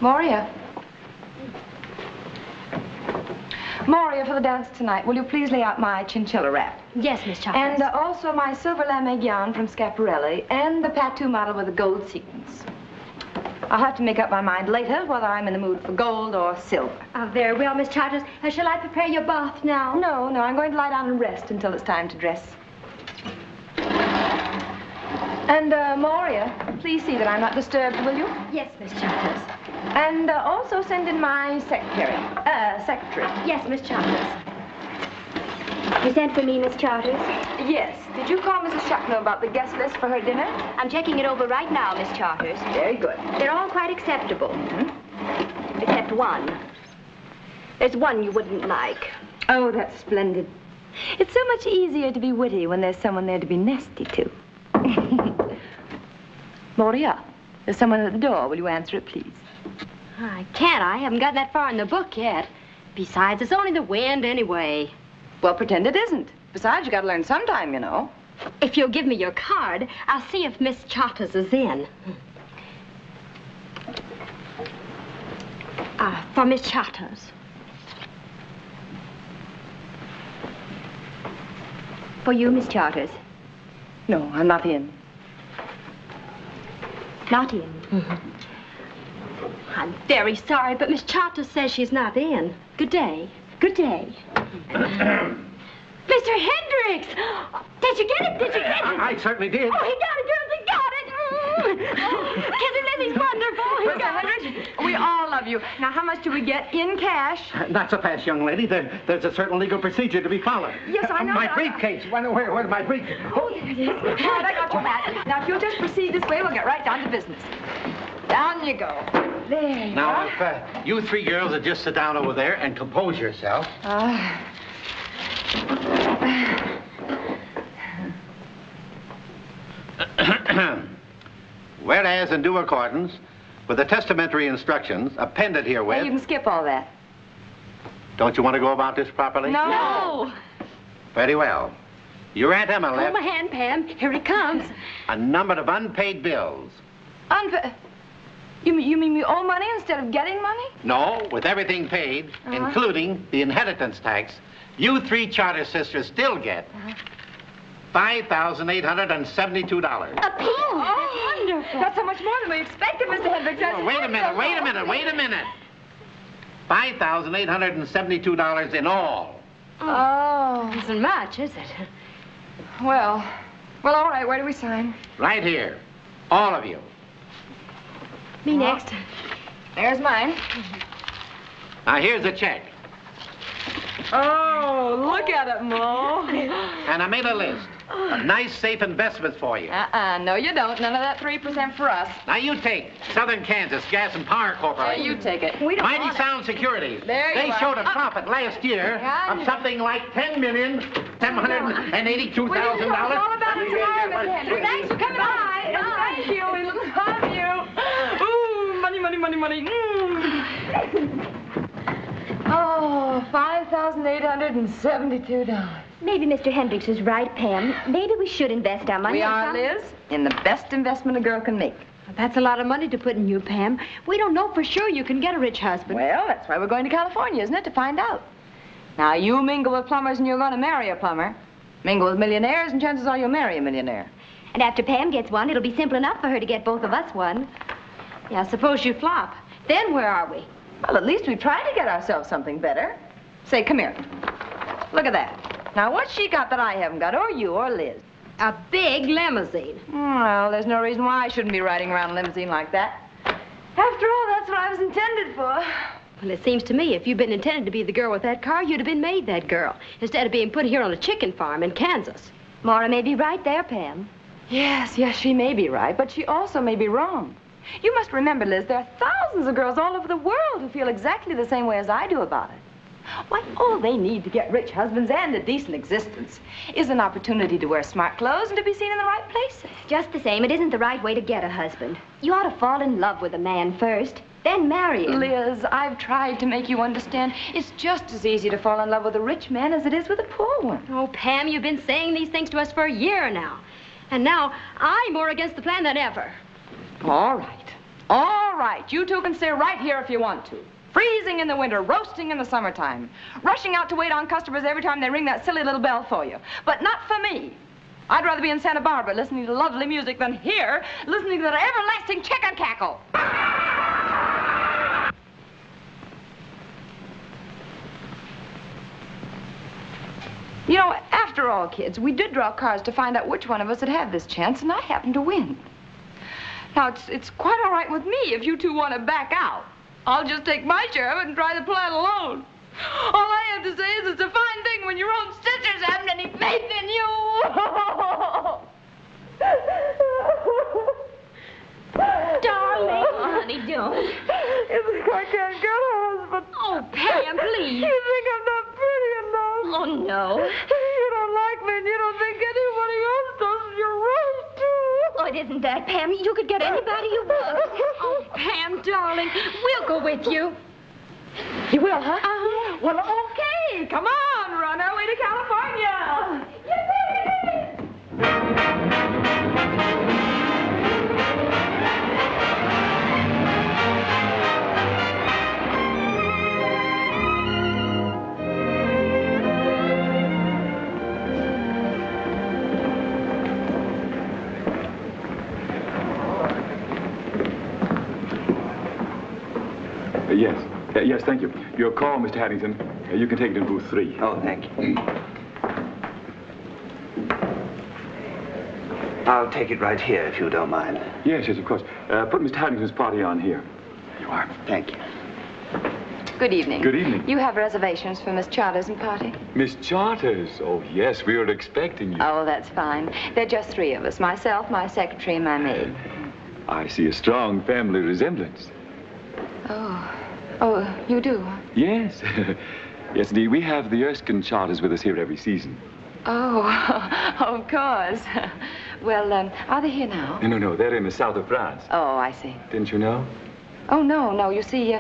Moira. Moira, for the dance tonight, will you please lay out my chinchilla wrap? Yes, Miss Charles. And also my silver lame gown from Schiaparelli and the Patou model with the gold sequins. I'll have to make up my mind later whether I'm in the mood for gold or silver. Oh, very well, Miss Charles. Shall I prepare your bath now? No, I'm going to lie down and rest until it's time to dress. And, Moria, please see that I'm not disturbed, will you? Yes, Miss Charles. And also send in my secretary. Yes, Miss Charles. You sent for me, Miss Charters? Yes. Did you call Mrs. Shuckner about the guest list for her dinner? I'm checking it over right now, Miss Charters. Very good. They're all quite acceptable. Except one. There's one you wouldn't like. Oh, that's splendid. It's so much easier to be witty when there's someone there to be nasty to. Moria, there's someone at the door. Will you answer it, please? I can't. I haven't gotten that far in the book yet. Besides, it's only the wind anyway. Well, pretend it isn't. Besides, you got to learn sometime, you know. If you'll give me your card, I'll see if Miss Charters is in. For Miss Charters. For you, Miss Charters. No, I'm not in. Not in? I'm very sorry, but Miss Charters says she's not in. Good day. Good day. Mr. Hendricks! Did you get it? Did you get it? I certainly did. Oh, he got it, girls, he got it! Cousin Lizzie's wonderful. He got it. We all love you. Now, how much do we get in cash? Not so fast, young lady. There's a certain legal procedure to be followed. Yes, I know. My briefcase. Where's my briefcase? Oh, there it is. All right, I got your hat. Now, if you'll just proceed this way, we'll get right down to business. Down you go. There you Now, are. if you three girls would just sit down over there and compose yourself. Whereas, in due accordance with the testamentary instructions appended herewith... Hey, you can skip all that. Don't you want to go about this properly? No. Very well. Your Aunt Emma Hold left my hand, Pam. Here he comes. a number of unpaid bills. You mean we owe money instead of getting money? No, with everything paid, including the inheritance tax, you three Charter sisters still get $5,872. A piece. Oh, wonderful. That's so much more than we expected, Mr. Hendricks. Oh, wait a minute. $5,872 in all. Oh. Isn't much, is it? Well, all right. Where do we sign? Right here. All of you. Me next. There's mine. Now, here's the check. Oh, look at it, Mo. And I made a list of nice, safe investments for you. No, you don't. None of that 3% for us. Now, you take Southern Kansas Gas and Power Corporation. You take it. We don't Mighty want it. Sound Securities. There you They are. showed a profit last year of something like $10,782,000. We'll talk all about it tomorrow, Mr. Hendricks. Thanks for coming by. Thank you. We love you. Ooh, money. Oh, $5,872. Maybe Mr. Hendricks is right, Pam. Maybe we should invest our money. We are, Liz, in the best investment a girl can make. That's a lot of money to put in you, Pam. We don't know for sure you can get a rich husband. Well, that's why we're going to California, isn't it, to find out. Now, you mingle with plumbers and you're going to marry a plumber. Mingle with millionaires and chances are you'll marry a millionaire. And after Pam gets one, it'll be simple enough for her to get both of us one. Yeah, suppose you flop. Then where are we? Well, at least we tried to get ourselves something better. Say, come here. Look at that. Now, what's she got that I haven't got, or you, or Liz? A big limousine. Well, there's no reason why I shouldn't be riding around a limousine like that. After all, that's what I was intended for. Well, it seems to me if you'd been intended to be the girl with that car, you'd have been made that girl, instead of being put here on a chicken farm in Kansas. Moira may be right there, Pam. Yes, she may be right, but she also may be wrong. You must remember, Liz, there are thousands of girls all over the world who feel exactly the same way as I do about it. Why, all they need to get rich husbands and a decent existence is an opportunity to wear smart clothes and to be seen in the right places. Just the same, it isn't the right way to get a husband. You ought to fall in love with a man first, then marry him. Liz, I've tried to make you understand. It's just as easy to fall in love with a rich man as it is with a poor one. Oh, Pam, you've been saying these things to us for a year now. And now I'm more against the plan than ever. All right. All right, you two can stay right here if you want to. Freezing in the winter, roasting in the summertime. Rushing out to wait on customers every time they ring that silly little bell for you. But not for me. I'd rather be in Santa Barbara listening to lovely music than here listening to that everlasting chicken cackle. You know, after all, kids, we did draw cards to find out which one of us would have this chance, and I happened to win. Now, it's quite all right with me if you two want to back out. I'll just take my share of it and try the plan alone. All I have to say is it's a fine thing when your own sisters haven't any faith in you. Darling. Oh, honey, don't. You think I can't get a husband? Oh, Pam, please. You think I'm not pretty enough? Oh, no. You don't like me and you don't think anybody else does. You're right, too. Oh, it isn't that, Pam. You could get anybody you want. Oh, Pam, darling, we'll go with you. You will, huh? Uh-huh. Well, okay. Come on, run our way to California. Yes. Yes, thank you. Your call, Mr. Harrington. You can take it in booth 3. Oh, thank you. I'll take it right here, if you don't mind. Yes, yes, of course. Put Mr. Harrington's party on here. There you are. Thank you. Good evening. Good evening. You have reservations for Miss Charters and party? Miss Charters. Oh, yes, we were expecting you. Oh, that's fine. There are just 3 of us. Myself, my secretary, and my maid. I see a strong family resemblance. Oh. Oh, you do? Yes. Yes, indeed. We have the Erskine Charters with us here every season. Oh, of course. Well, are they here now? No, they're in the south of France. Oh, I see. Didn't you know? Oh, no. You see,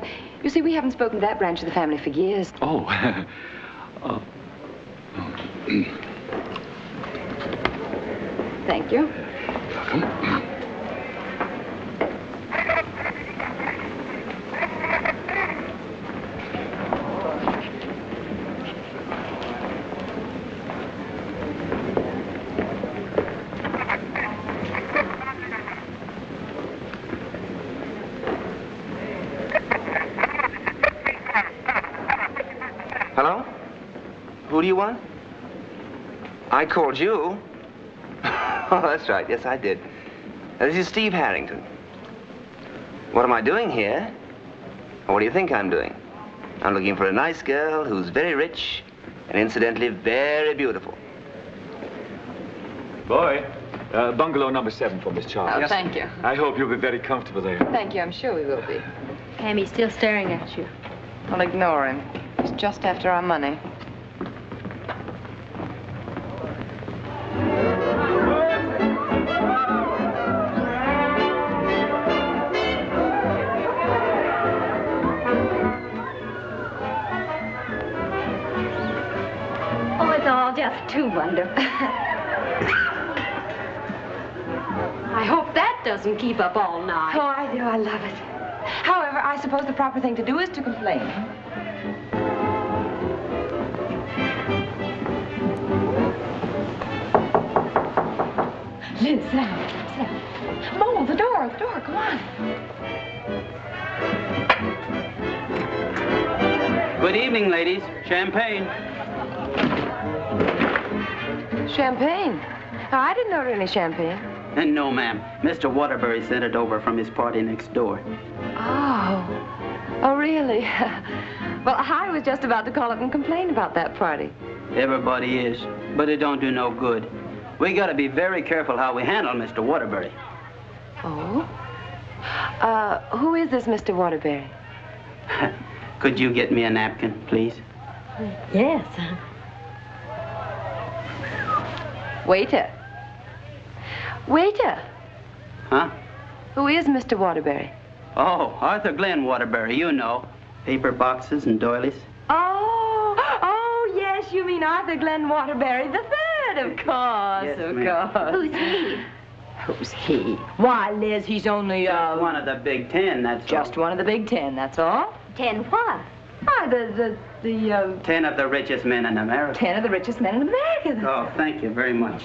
we haven't spoken to that branch of the family for years. Oh. Thank you. Welcome. Hello? Who do you want? I called you. Oh, that's right. Yes, I did. This is Steve Harrington. What am I doing here? What do you think I'm doing? I'm looking for a nice girl who's very rich and incidentally very beautiful. Boy, bungalow number 7 for Miss Charters. Oh, thank you. I hope you'll be very comfortable there. Thank you. I'm sure we will be. Pam, he's still staring at you. Well, ignore him. He's just after our money. Oh, it's all just too wonderful. I hope that doesn't keep up all night. Oh, I do. I love it. However, I suppose the proper thing to do is to complain. Liz, sit down. Sit down. Oh, the door. Come on. Good evening, ladies. Champagne. Champagne? Oh, I didn't order any champagne. And no, ma'am. Mr. Waterbury sent it over from his party next door. Oh, really? Well, I was just about to call up and complain about that party. Everybody is, but it don't do no good. We gotta be very careful how we handle Mr. Waterbury. Oh? Who is this Mr. Waterbury? Could you get me a napkin, please? Yes. Waiter. Waiter. Huh? Who is Mr. Waterbury? Oh, Arthur Glenn Waterbury, you know. Paper boxes and doilies. Oh, yes, you mean Arthur Glenn Waterbury the third, of course, Yes, of ma'am. course. Who's he? Who's he? Why, Liz, he's only, Just one of the Big Ten, that's just all. one of the Big Ten, that's all. 10 what? Why, the 10 of the richest men in America. 10 of the richest men in America. Oh, thank you very much.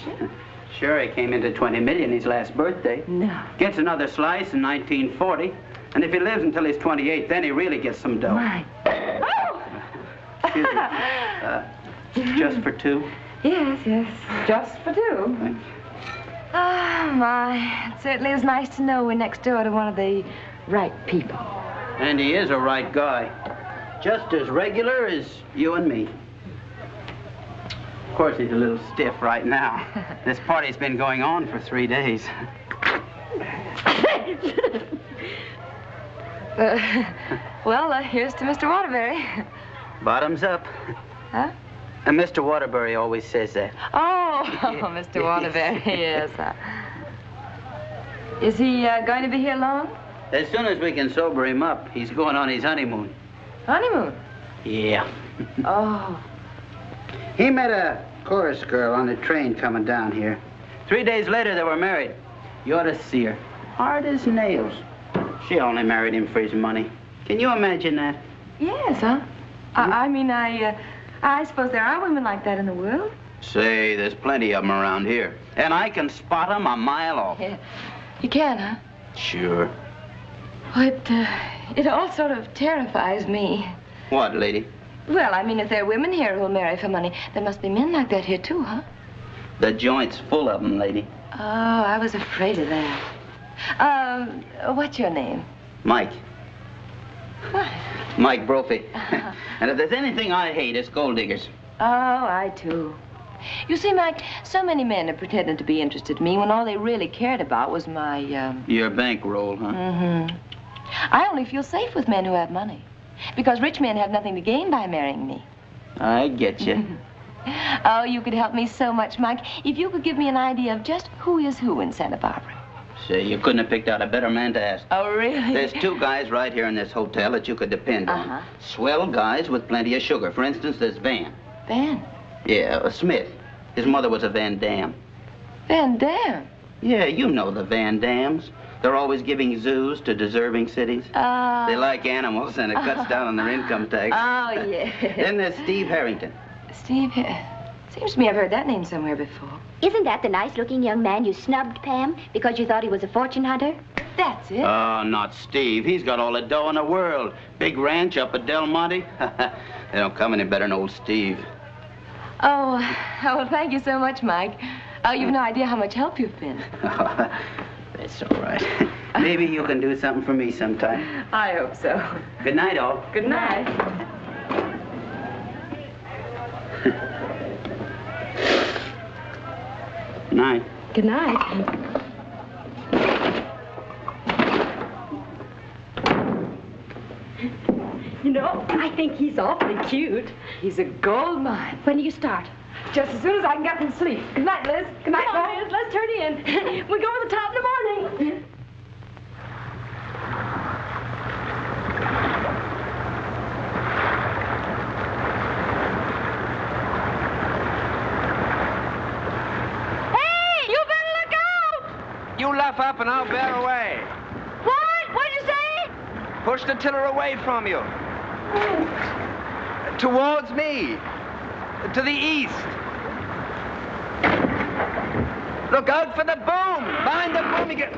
Sure, he came into 20 million his last birthday. No. Gets another slice in 1940. And if he lives until he's 28, then he really gets some dough. My. Oh! Excuse me. Just for two? Yes, just for two. Thank you. Oh, my. It certainly is nice to know we're next door to one of the right people. And he is a right guy. Just as regular as you and me. Of course, he's a little stiff right now. This party's been going on for 3 days. Here's to Mr. Waterbury. Bottoms up. Huh? And Mr. Waterbury always says that. Oh, Mr. Waterbury, yes. Is he going to be here long? As soon as we can sober him up, he's going on his honeymoon. Honeymoon? Yeah. Oh. He met a chorus girl on the train coming down here. 3 days later, they were married. You ought to see her. Hard as nails. She only married him for his money. Can you imagine that? Yes, huh? I suppose there are women like that in the world. Say, there's plenty of them around here. And I can spot them a mile off. Yeah. You can, huh? Sure. Well, it all sort of terrifies me. What, lady? Well, if there are women here who'll marry for money, there must be men like that here, too, huh? The joint's full of them, lady. Oh, I was afraid of that. What's your name? Mike. What? Mike Brophy. And if there's anything I hate, it's gold diggers. Oh, I, too. You see, Mike, so many men have pretended to be interested in me when all they really cared about was my, Your bankroll, huh? Mm-hmm. I only feel safe with men who have money. Because rich men have nothing to gain by marrying me. I get you. Oh, you could help me so much, Mike, if you could give me an idea of just who is who in Santa Barbara. Say, you couldn't have picked out a better man to ask. Oh, really? There's 2 guys right here in this hotel that you could depend on. Swell guys with plenty of sugar. For instance, there's Van. Van? Yeah, a Smith. His mother was a Van Dam. Van Dam? Yeah, you know the Van Dams. They're always giving zoos to deserving cities. They like animals, and it cuts down on their income tax. Oh, yeah. Then there's Steve Harrington. Steve, seems to me I've heard that name somewhere before. Isn't that the nice-looking young man you snubbed, Pam, because you thought he was a fortune hunter? That's it. Oh, not Steve. He's got all the dough in the world. Big ranch up at Del Monte. They don't come any better than old Steve. Oh, well, thank you so much, Mike. Oh, you've no idea how much help you've been. That's all right. Maybe you can do something for me sometime. I hope so. Good night, all. Good night. Good night. Good night. You know, I think he's awfully cute. He's a gold mine. When do you start? Just as soon as I can get some sleep. Good night, Liz. Good night, Come on, Liz, let's turn in. We go to the top in the morning. Hey, you better look out! You luff up and I'll bear away. What? What'd you say? Push the tiller away from you. Towards me. To the east. Look out for the boom. Behind the boom you get...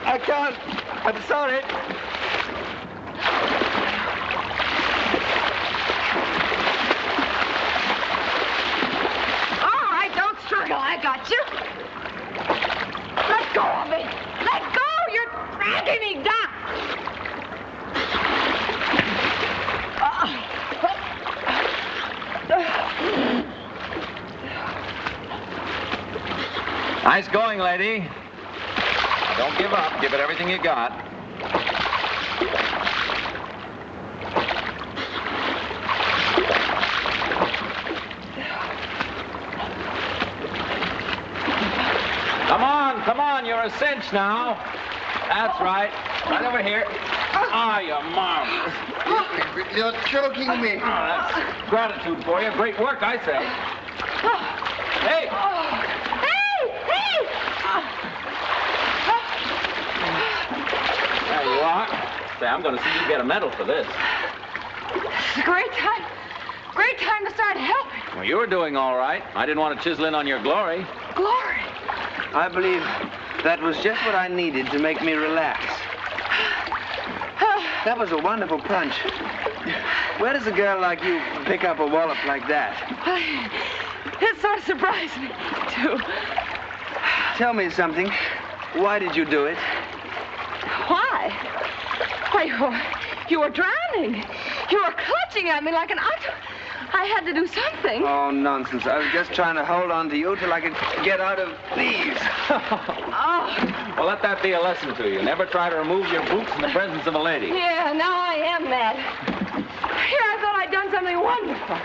I can't. I'm sorry. All right, don't struggle. I got you. Let go of me. Let go. You're dragging me down. Nice going, lady. Don't give up. Give it everything you got. Come on, come on. You're a cinch now. That's right. Right over here. Ah, you marvelous. You're choking me. Oh, that's gratitude for you. Great work, I say. Hey! There you are. Say, I'm going to see you get a medal for this. It's a great time. Great time to start helping. Well, you were doing all right. I didn't want to chisel in on your glory. Glory. I believe that was just what I needed to make me relax. That was a wonderful punch. Where does a girl like you pick up a wallop like that? It sort of surprised me, too. Tell me something. Why did you do it? Why? Why, you were drowning. You were clutching at me like an otter. I had to do something. Oh, nonsense. I was just trying to hold on to you till I could get out of these. Oh. Well, let that be a lesson to you. Never try to remove your boots in the presence of a lady. Yeah, now I am mad. Here, I thought I'd done something wonderful.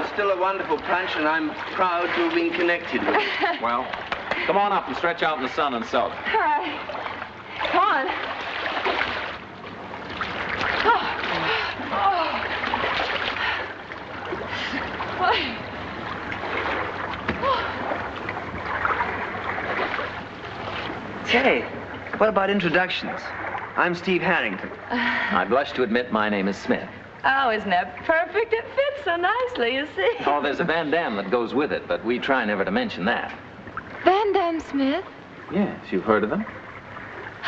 It's still a wonderful punch, and I'm proud to have been connected with it. Well, come on up and stretch out in the sun and sulk. All right. Come on. Say, what about introductions? I'm Steve Harrington. I blush to admit my name is Smith. Oh, isn't that perfect? It fits so nicely, you see. Oh, there's a Van Dam that goes with it, but we try never to mention that. Van Dam Smith? Yes, you've heard of them?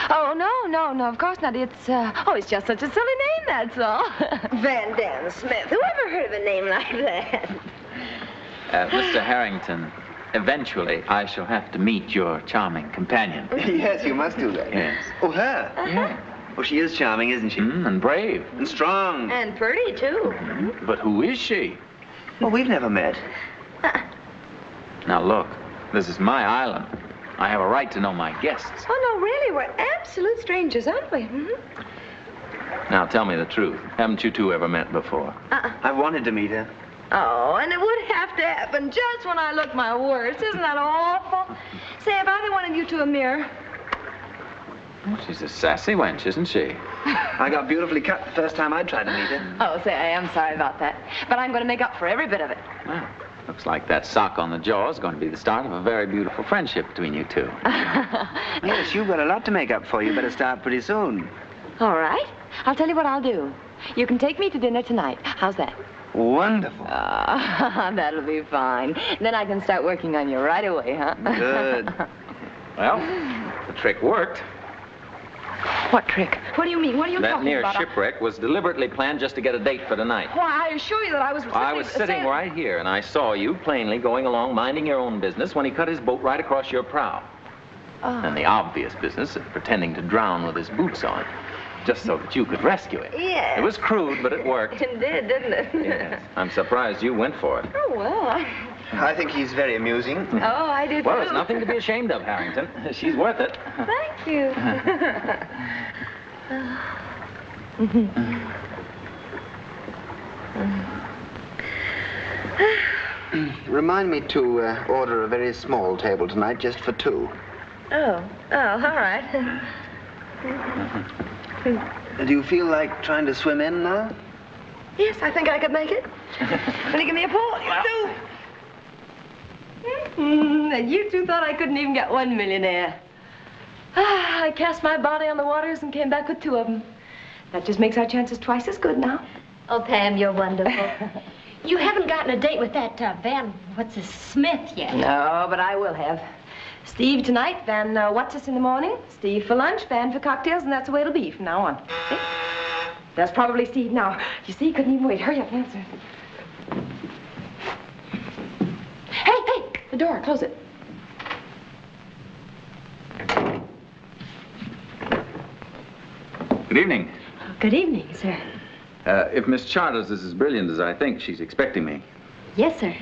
Oh, no, of course not. It's just such a silly name, that's all. Van Dam Smith. Who ever heard of a name like that? Mr. Harrington, eventually I shall have to meet your charming companion. Yes, you must do that. Yes. Oh, her? Yeah. Oh, she is charming, isn't she? And brave. And strong. And pretty, too. But who is she? Well, we've never met. Now, look, this is my island. I have a right to know my guests. Oh, no, really, we're absolute strangers, aren't we? Now, tell me the truth. Haven't you two ever met before? I've wanted to meet her. Oh, and it would have to happen just when I look my worst. Isn't that awful? Say, if I wanted you to a mirror. Well, she's a sassy wench, isn't she? I got beautifully cut the first time I tried to meet her. Oh, say, I am sorry about that. But I'm going to make up for every bit of it. Well, looks like that sock on the jaw is going to be the start of a very beautiful friendship between you two. Yes, you've got a lot to make up for. You better start pretty soon. All right. I'll tell you what I'll do. You can take me to dinner tonight. How's that? Wonderful. That'll be fine. Then I can start working on you right away, huh? Good. Well, the trick worked. What trick? What do you mean? What are you That talking near about? shipwreck was deliberately planned just to get a date for tonight. Why, I assure you that I was... I was sitting right here, and I saw you plainly going along minding your own business when he cut his boat right across your prow. And the obvious business of pretending to drown with his boots on, just so that you could rescue him. Yes. It was crude, but it worked. It did, didn't it? Yes. I'm surprised you went for it. Oh, well, I think he's very amusing. Oh, I do, Well, too. there's nothing to be ashamed of, Harrington. She's worth it. Thank you. Remind me to order a very small table tonight, just for two. Oh, all right. Do you feel like trying to swim in now? Yes, I think I could make it. Will you give me a pull? You And you two thought I couldn't even get one millionaire. I cast my body on the waters and came back with two of them. That just makes our chances twice as good now. Oh, Pam, you're wonderful. You haven't gotten a date with that Smith yet. No, but I will have. Steve tonight, Van what's-us in the morning, Steve for lunch, Van for cocktails, and that's the way it'll be from now on. See? That's probably Steve now. You see, he couldn't even wait. Hurry up, answer. Hey, the door, close it. Good evening. Good evening, sir. If Miss Charters is as brilliant as I think, she's expecting me. Yes, sir.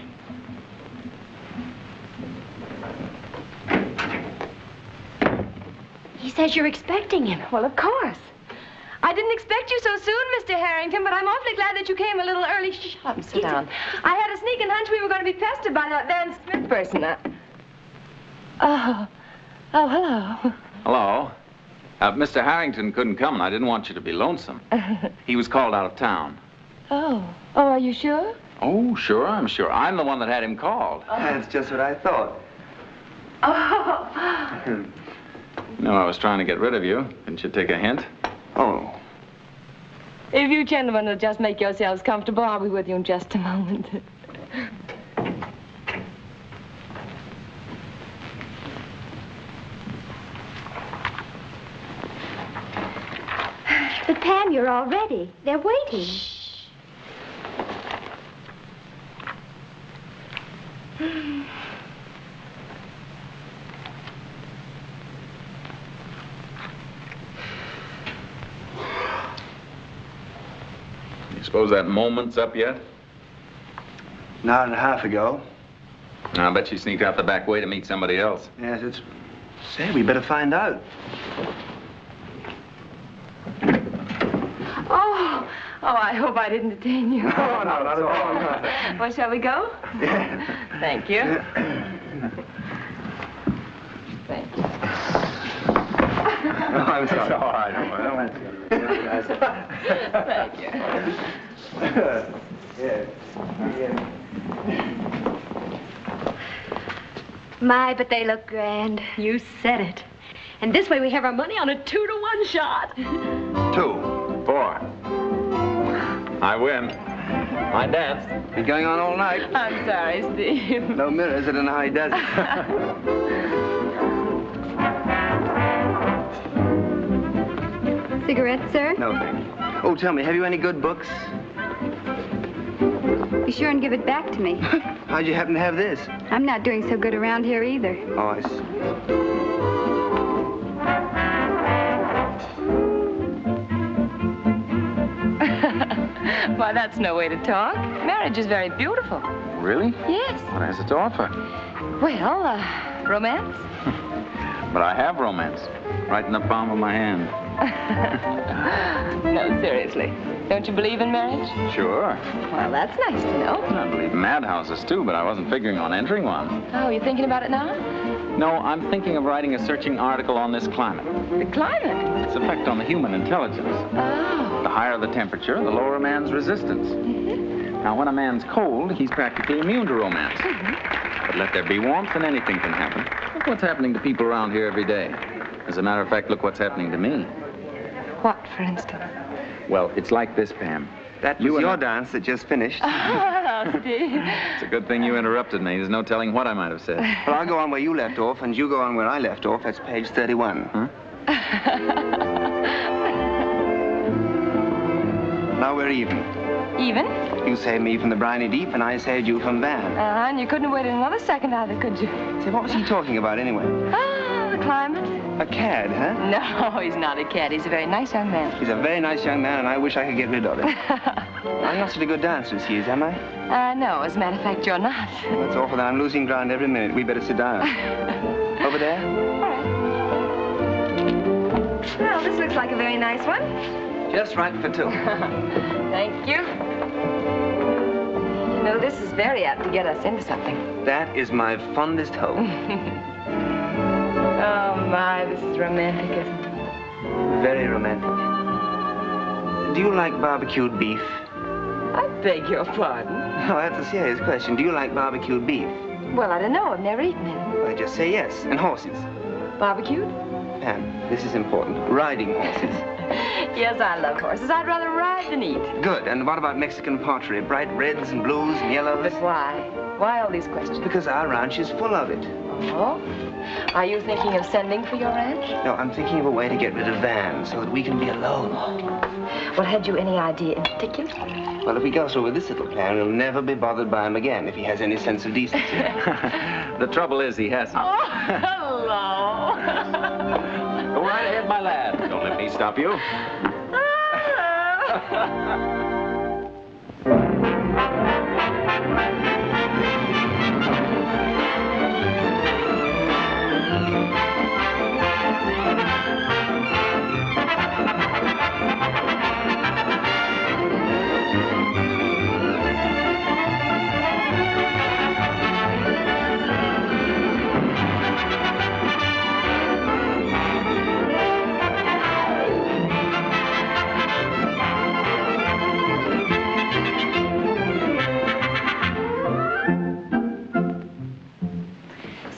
He says you're expecting him. Well, of course. I didn't expect you so soon, Mr. Harrington, but I'm awfully glad that you came a little early. Shut up and sit down. I had a sneaking hunch we were going to be pestered by that Van Smith person. Oh, hello. Hello. Mr. Harrington couldn't come, and I didn't want you to be lonesome. He was called out of town. Oh, are you sure? Oh, sure, I'm sure. I'm the one that had him called. That's just what I thought. Oh. No, I was trying to get rid of you. Didn't you take a hint? Oh. If you gentlemen will just make yourselves comfortable, I'll be with you in just a moment. But Pam, you're all ready. They're waiting. You suppose that moment's up yet? An hour and a half ago. I bet you sneaked out the back way to meet somebody else. Yes, it's... Say, we better find out. Oh, I hope I didn't detain you. No, not at all. Well, shall we go? Yeah. Thank you. Thank you. No, I'm sorry. It's all right. Thank you. Yeah. My, but they look grand. You said it. And this way we have our money on a 2-to-1 shot. 2, 4. I win. I dance. Be going on all night. I'm sorry, Steve. No mirrors, I don't know how he does it. Cigarette, sir? No, thank you. Oh, tell me, have you any good books? Be sure and give it back to me. How'd you happen to have this? I'm not doing so good around here either. Oh, I see. Why, that's no way to talk. Marriage is very beautiful. Really? Yes. What has it to offer? Well, romance? But I have romance. Right in the palm of my hand. No, seriously. Don't you believe in marriage? Sure. Well, that's nice to know. I believe in madhouses, too, but I wasn't figuring on entering one. Oh, you thinking about it now? No, I'm thinking of writing a searching article on this climate. The climate? Its effect on the human intelligence. Oh. The higher the temperature, the lower a man's resistance. Now, when a man's cold, he's practically immune to romance. But let there be warmth and anything can happen. Look what's happening to people around here every day. As a matter of fact, look what's happening to me. What, for instance? Well, it's like this, Pam. That was your dance that just finished. Oh, Steve. It's a good thing you interrupted me. There's no telling what I might have said. Well, I'll go on where you left off, and you go on where I left off. That's page 31. Huh? Now we're even. Even? You saved me from the briny deep, and I saved you from Van. And you couldn't have waited another second either, could you? Say, what was he talking about anyway? Ah, the climate. A cad, huh? No, he's not a cad. He's a very nice young man. He's a very nice young man, and I wish I could get rid of him. I'm not such a good dancer as he is, am I? No, as a matter of fact, you're not. Well, that's awful. Then I'm losing ground every minute. We better sit down. Over there? All right. Well, this looks like a very nice one. Just right for 2. Thank you. You know, this is very apt to get us into something. That is my fondest hope. Oh, my, this is romantic, isn't it? Very romantic. Do you like barbecued beef? I beg your pardon. Oh, that's a serious question. Do you like barbecued beef? Well, I don't know. I've never eaten it. Well, just say yes. And horses. Barbecued? Pam, this is important. Riding horses. Yes, I love horses. I'd rather ride than eat. Good. And what about Mexican pottery? Bright reds and blues and yellows? But why? Why all these questions? Because our ranch is full of it. Oh? Are you thinking of sending for your ranch? No, I'm thinking of a way to get rid of Van so that we can be alone. Well, had you any idea in particular? Well, if we go through with this little plan, we'll never be bothered by him again if he has any sense of decency. The trouble is he hasn't. Oh, hello. Go right ahead, my lad. Don't let me stop you.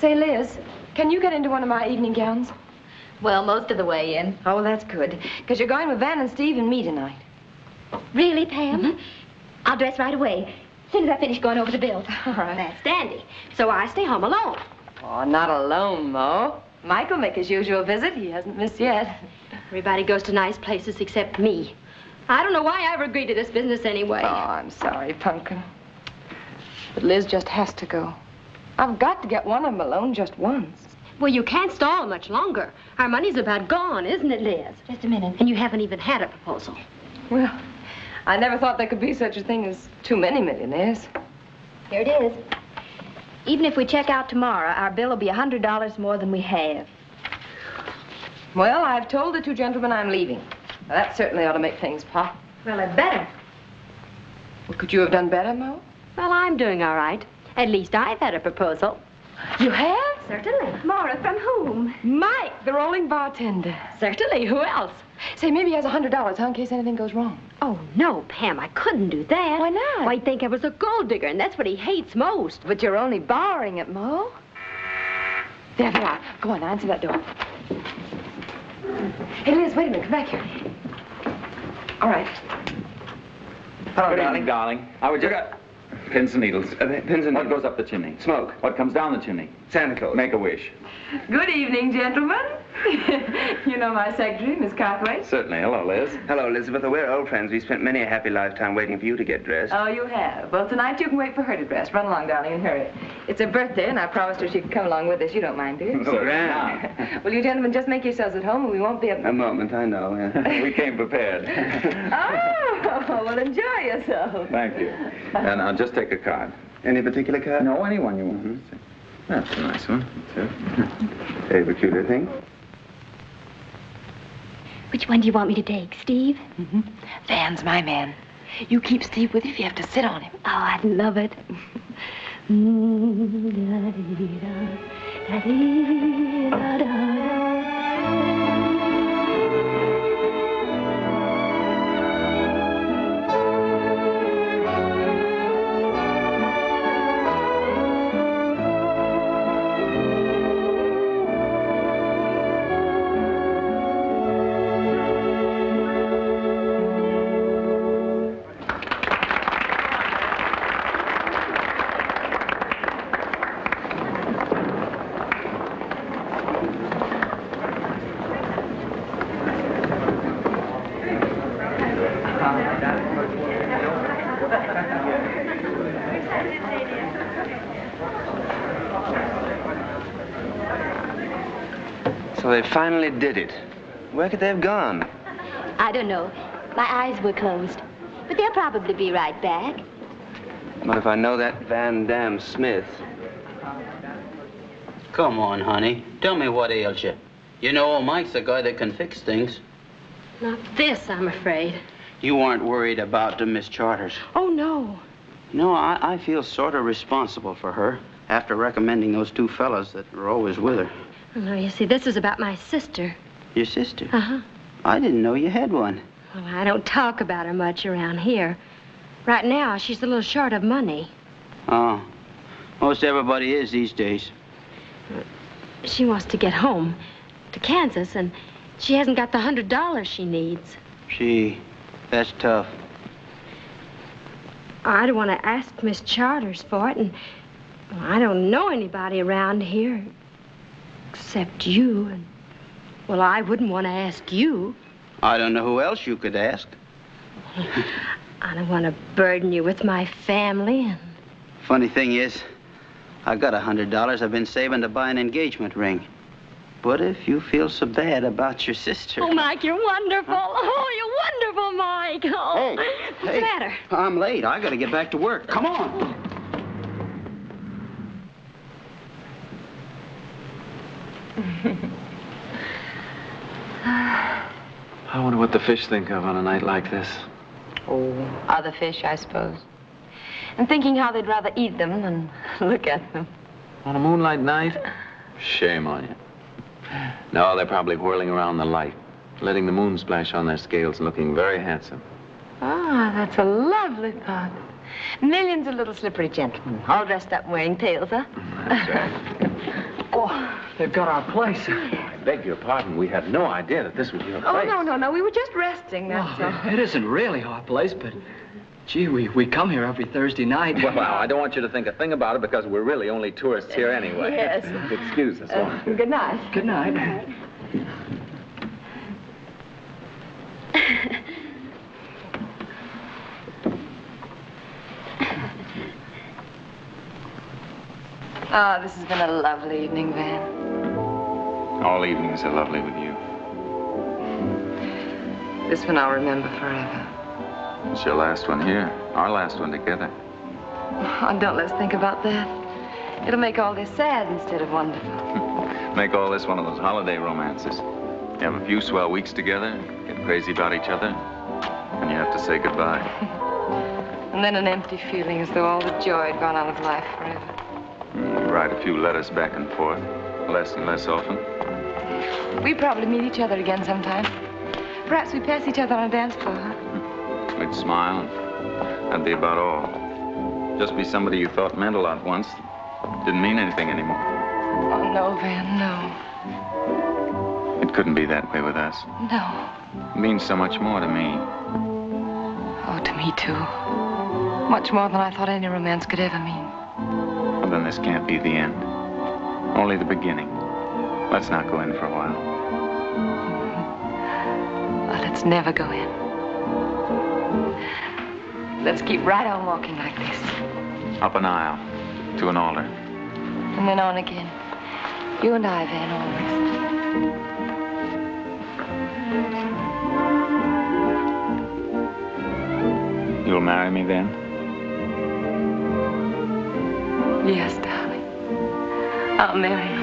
Say, Liz, can you get into one of my evening gowns? Well, most of the way in. Oh, that's good. Because you're going with Van and Steve and me tonight. Really, Pam? I'll dress right away. As soon as I finish going over the bills. All right. That's dandy. So I stay home alone. Oh, not alone, Mo. Mike will make his usual visit. He hasn't missed yet. Everybody goes to nice places except me. I don't know why I ever agreed to this business anyway. Oh, I'm sorry, Pumpkin. But Liz just has to go. I've got to get one of them alone just once. Well, you can't stall much longer. Our money's about gone, isn't it, Liz? Just a minute. And you haven't even had a proposal. Well, I never thought there could be such a thing as too many millionaires. Here it is. Even if we check out tomorrow, our bill will be $100 more than we have. Well, I've told the two gentlemen I'm leaving. Now, that certainly ought to make things pop. Well, it better. Well, could you have done better, Mo? Well, I'm doing all right. At least I've had a proposal. You have? Certainly. Moira, from whom? Mike, the rolling bartender. Certainly. Who else? Say, maybe he has $100, huh, in case anything goes wrong. Oh, no, Pam, I couldn't do that. Why not? Why, he'd think I was a gold digger, and that's what he hates most. But you're only borrowing it, Mo. There they are. Go on, now, answer that door. Hey, Liz, wait a minute. Come back here. All right. Hello, Good darling. evening, darling. I would just... Pins and needles. Pins and What goes up the chimney? Smoke. What comes down the chimney? Santa Claus. Make a wish. Good evening, gentlemen. You know my secretary, Miss Cartwright. Certainly. Hello, Liz. Hello, Elizabeth. We're old friends. We spent many a happy lifetime waiting for you to get dressed. Oh, you have. Well, tonight you can wait for her to dress. Run along, darling, and hurry. It's her birthday, and I promised her she could come along with us. You don't mind, do you? Oh, grand. Well, you gentlemen just make yourselves at home, and we won't be up... A moment, I know. Yeah. We came prepared. Oh, well, enjoy yourself. Thank you. And I'll just take a card. Any particular card? No, anyone you want. That's a nice one. A peculiar thing. Which one do you want me to take, Steve? Van's my man. You keep Steve with you if you have to sit on him. Oh, I'd love it. So they finally did it. Where could they have gone? I don't know. My eyes were closed. But they'll probably be right back. What if I know that Van Dam Smith? Come on, honey. Tell me what ails you. You know old Mike's the guy that can fix things. Not this, I'm afraid. You aren't worried about the Miss Charters. Oh, no. No, I feel sort of responsible for her after recommending those two fellas that were always with her. Oh, no, you see, this is about my sister. Your sister? Uh-huh. I didn't know you had one. Well, I don't talk about her much around here. Right now, she's a little short of money. Oh, most everybody is these days. She wants to get home to Kansas, and she hasn't got the $100 she needs. Gee, that's tough. I don't want to ask Miss Charters for it, and well, I don't know anybody around here except you. And, well, I wouldn't want to ask you. I don't know who else you could ask. I don't want to burden you with my family. And... Funny thing is, I got $100 I've been saving to buy an engagement ring. But if you feel so bad about your sister... Oh, Mike, you're wonderful. Oh, you're wonderful, Mike. Oh. What's the matter? I'm late. I got to get back to work. Come on. I wonder what the fish think of on a night like this. Oh, other fish, I suppose. And thinking how they'd rather eat them than look at them. On a moonlight night? Shame on you. No, they're probably whirling around the light, letting the moon splash on their scales and looking very handsome. Ah, that's a lovely thought. Millions of little slippery gentlemen, all dressed up and wearing tails, huh? That's right. Oh, they've got our place. I beg your pardon. We had no idea that this was your place. Oh, no. We were just resting, that's all. It isn't really our place, but... Gee, we come here every Thursday night. Well, I don't want you to think a thing about it because we're really only tourists here anyway. Yes. Excuse us. Good night. Good night. Oh, this has been a lovely evening, Van. All evenings are lovely with you. This one I'll remember forever. It's your last one here. Our last one together. Oh, don't let's think about that. It'll make all this sad instead of wonderful. Make all this one of those holiday romances. You have a few swell weeks together, get crazy about each other, and you have to say goodbye. And then an empty feeling as though all the joy had gone out of life forever. You write a few letters back and forth, less and less often. We probably meet each other again sometime. Perhaps we pass each other on a dance floor, huh? We'd smile, and that'd be about all. Just be somebody you thought meant a lot once, didn't mean anything anymore. Oh, no, Van, no. It couldn't be that way with us. No. It means so much more to me. Oh, to me, too. Much more than I thought any romance could ever mean. Well, then this can't be the end. Only the beginning. Let's not go in for a while. Well, let's never go in. Let's keep right on walking like this. Up an aisle, to an altar. And then on again. You and I, Van, always. You'll marry me then? Yes, darling. I'll marry you.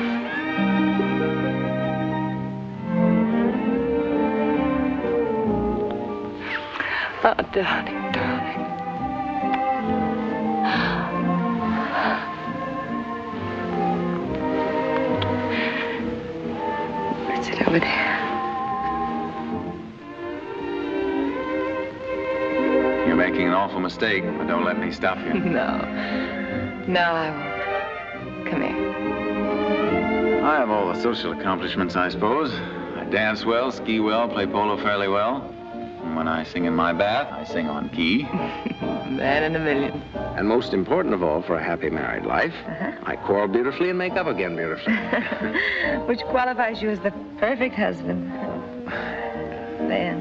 Oh, darling, darling. Let's sit over there. You're making an awful mistake, but don't let me stop you. No. No, I won't. Come here. I have all the social accomplishments, I suppose. I dance well, ski well, play polo fairly well. And when I sing in my bath, I sing on key. Man in a million. And most important of all for a happy married life, I quarrel beautifully and make up again beautifully. Which qualifies you as the perfect husband. Van.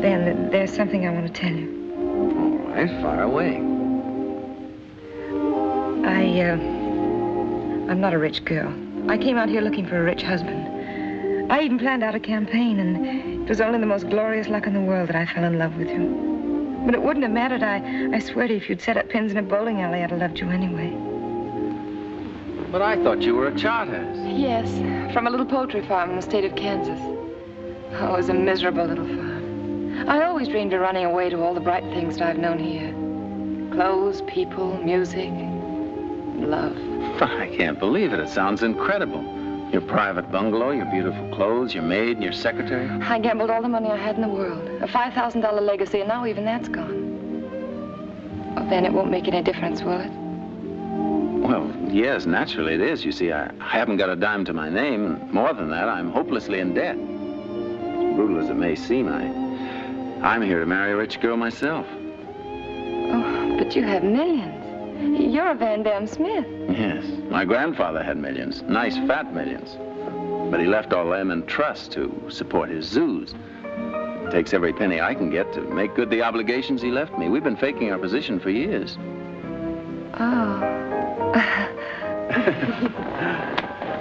Van, there's something I want to tell you. All right, fire away. I'm not a rich girl. I came out here looking for a rich husband. I even planned out a campaign, and it was only the most glorious luck in the world that I fell in love with you. But it wouldn't have mattered. I swear to you, if you'd set up pins in a bowling alley, I'd have loved you anyway. But I thought you were a charlatans. Yes, from a little poultry farm in the state of Kansas. Oh, it was a miserable little farm. I always dreamed of running away to all the bright things that I've known here. Clothes, people, music, love. I can't believe it. It sounds incredible. Your private bungalow, your beautiful clothes, your maid, and your secretary. I gambled all the money I had in the world. A $5,000 legacy, and now even that's gone. Well, then it won't make any difference, will it? Well, yes, naturally it is. You see, I haven't got a dime to my name, and more than that, I'm hopelessly in debt. As brutal as it may seem, I'm here to marry a rich girl myself. Oh, but you have millions. You're a Van Dam Smith. Yes, my grandfather had millions, nice fat millions. But he left all them in trust to support his zoos. It takes every penny I can get to make good the obligations he left me. We've been faking our position for years. Oh.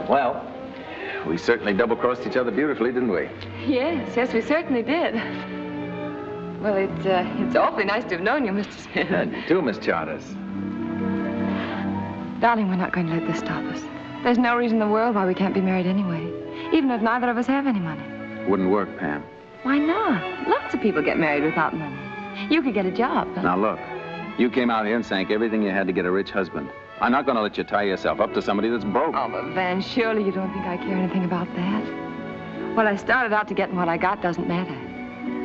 Well, we certainly double-crossed each other beautifully, didn't we? Yes, we certainly did. Well, it's awfully nice to have known you, Mr. Smith. And you too, Miss Charters. Darling, we're not going to let this stop us. There's no reason in the world why we can't be married anyway, even if neither of us have any money. Wouldn't work, Pam. Why not? Lots of people get married without money. You could get a job. Huh? Now, look, you came out here and sank everything you had to get a rich husband. I'm not going to let you tie yourself up to somebody that's broke. Oh, but Van, surely you don't think I care anything about that. Well, I started out to get, and what I got doesn't matter.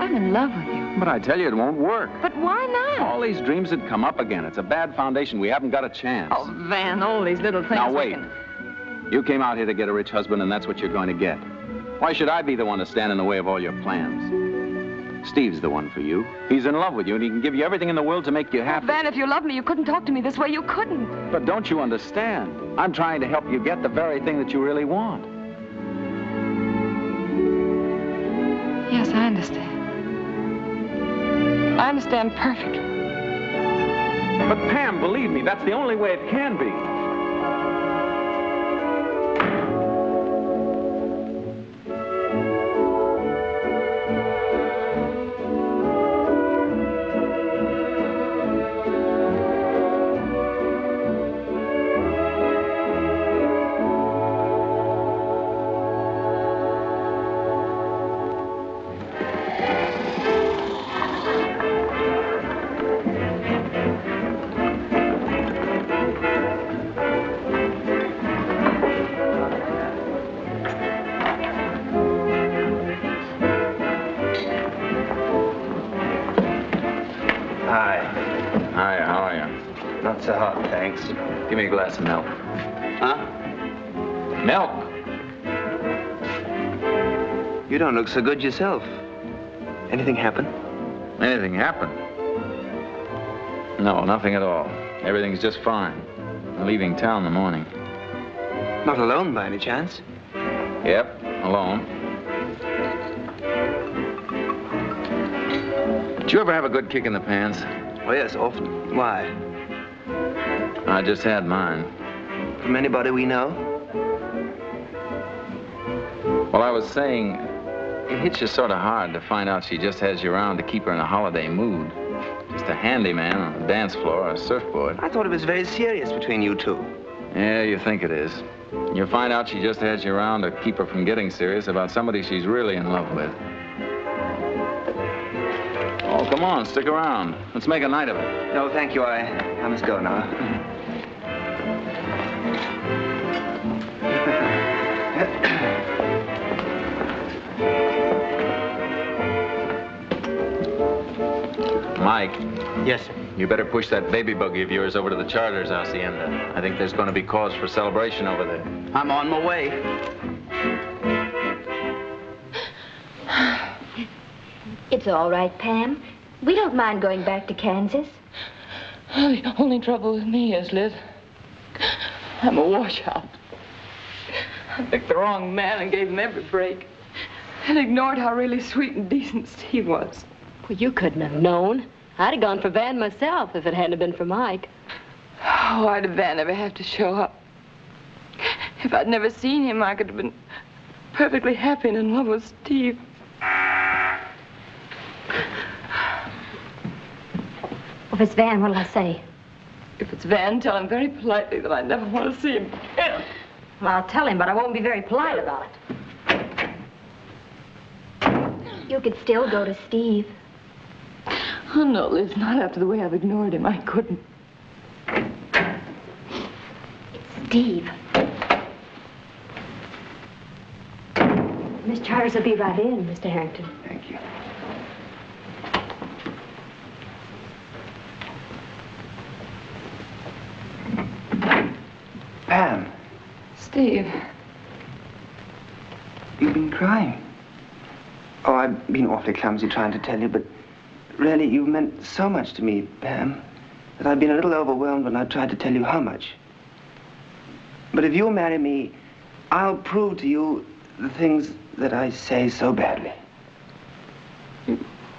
I'm in love with you. But I tell you, it won't work. But why not? All these dreams would come up again. It's a bad foundation. We haven't got a chance. Oh, Van, all these little things. Now, wait. You came out here to get a rich husband, and that's what you're going to get. Why should I be the one to stand in the way of all your plans? Steve's the one for you. He's in love with you, and he can give you everything in the world to make you happy. Van, if you loved me, you couldn't talk to me this way. You couldn't. But don't you understand? I'm trying to help you get the very thing that you really want. Yes, I understand. I understand perfectly. But Pam, believe me, that's the only way it can be. Not so hot, thanks. Give me a glass of milk. Huh? Milk! You don't look so good yourself. Anything happen? Anything happen? No, nothing at all. Everything's just fine. I'm leaving town in the morning. Not alone by any chance? Yep, alone. Did you ever have a good kick in the pants? Oh, yes, often. Why? I just had mine. From anybody we know? Well, I was saying, it hits you sort of hard to find out she just has you around to keep her in a holiday mood. Just a handyman on a dance floor or a surfboard. I thought it was very serious between you two. Yeah, you think it is. You find out she just has you around to keep her from getting serious about somebody she's really in love with. Oh, come on, stick around. Let's make a night of it. No, thank you. I must go now. Mike. Yes, sir. You better push that baby buggy of yours over to the Charter's hacienda. I think there's going to be cause for celebration over there. I'm on my way. It's all right, Pam. We don't mind going back to Kansas. The only trouble with me is, Liz, I'm a washout. I picked the wrong man and gave him every break. And ignored how really sweet and decent Steve was. Well, you couldn't have known. I'd have gone for Van myself if it hadn't been for Mike. Oh, why did Van ever have to show up? If I'd never seen him, I could have been perfectly happy and in love with Steve. If it's Van, what'll I say? If it's Van, tell him very politely that I never want to see him again. Well, I'll tell him, but I won't be very polite about it. You could still go to Steve. Oh, no, Liz, not after the way I've ignored him. I couldn't. Steve. Miss Charters will be right in, Mr. Harrington. Thank you. Pam. Steve. You've been crying. Oh, I've been awfully clumsy trying to tell you, but really, you've meant so much to me, Pam, that I've been a little overwhelmed when I've tried to tell you how much. But if you'll marry me, I'll prove to you the things that I say so badly. You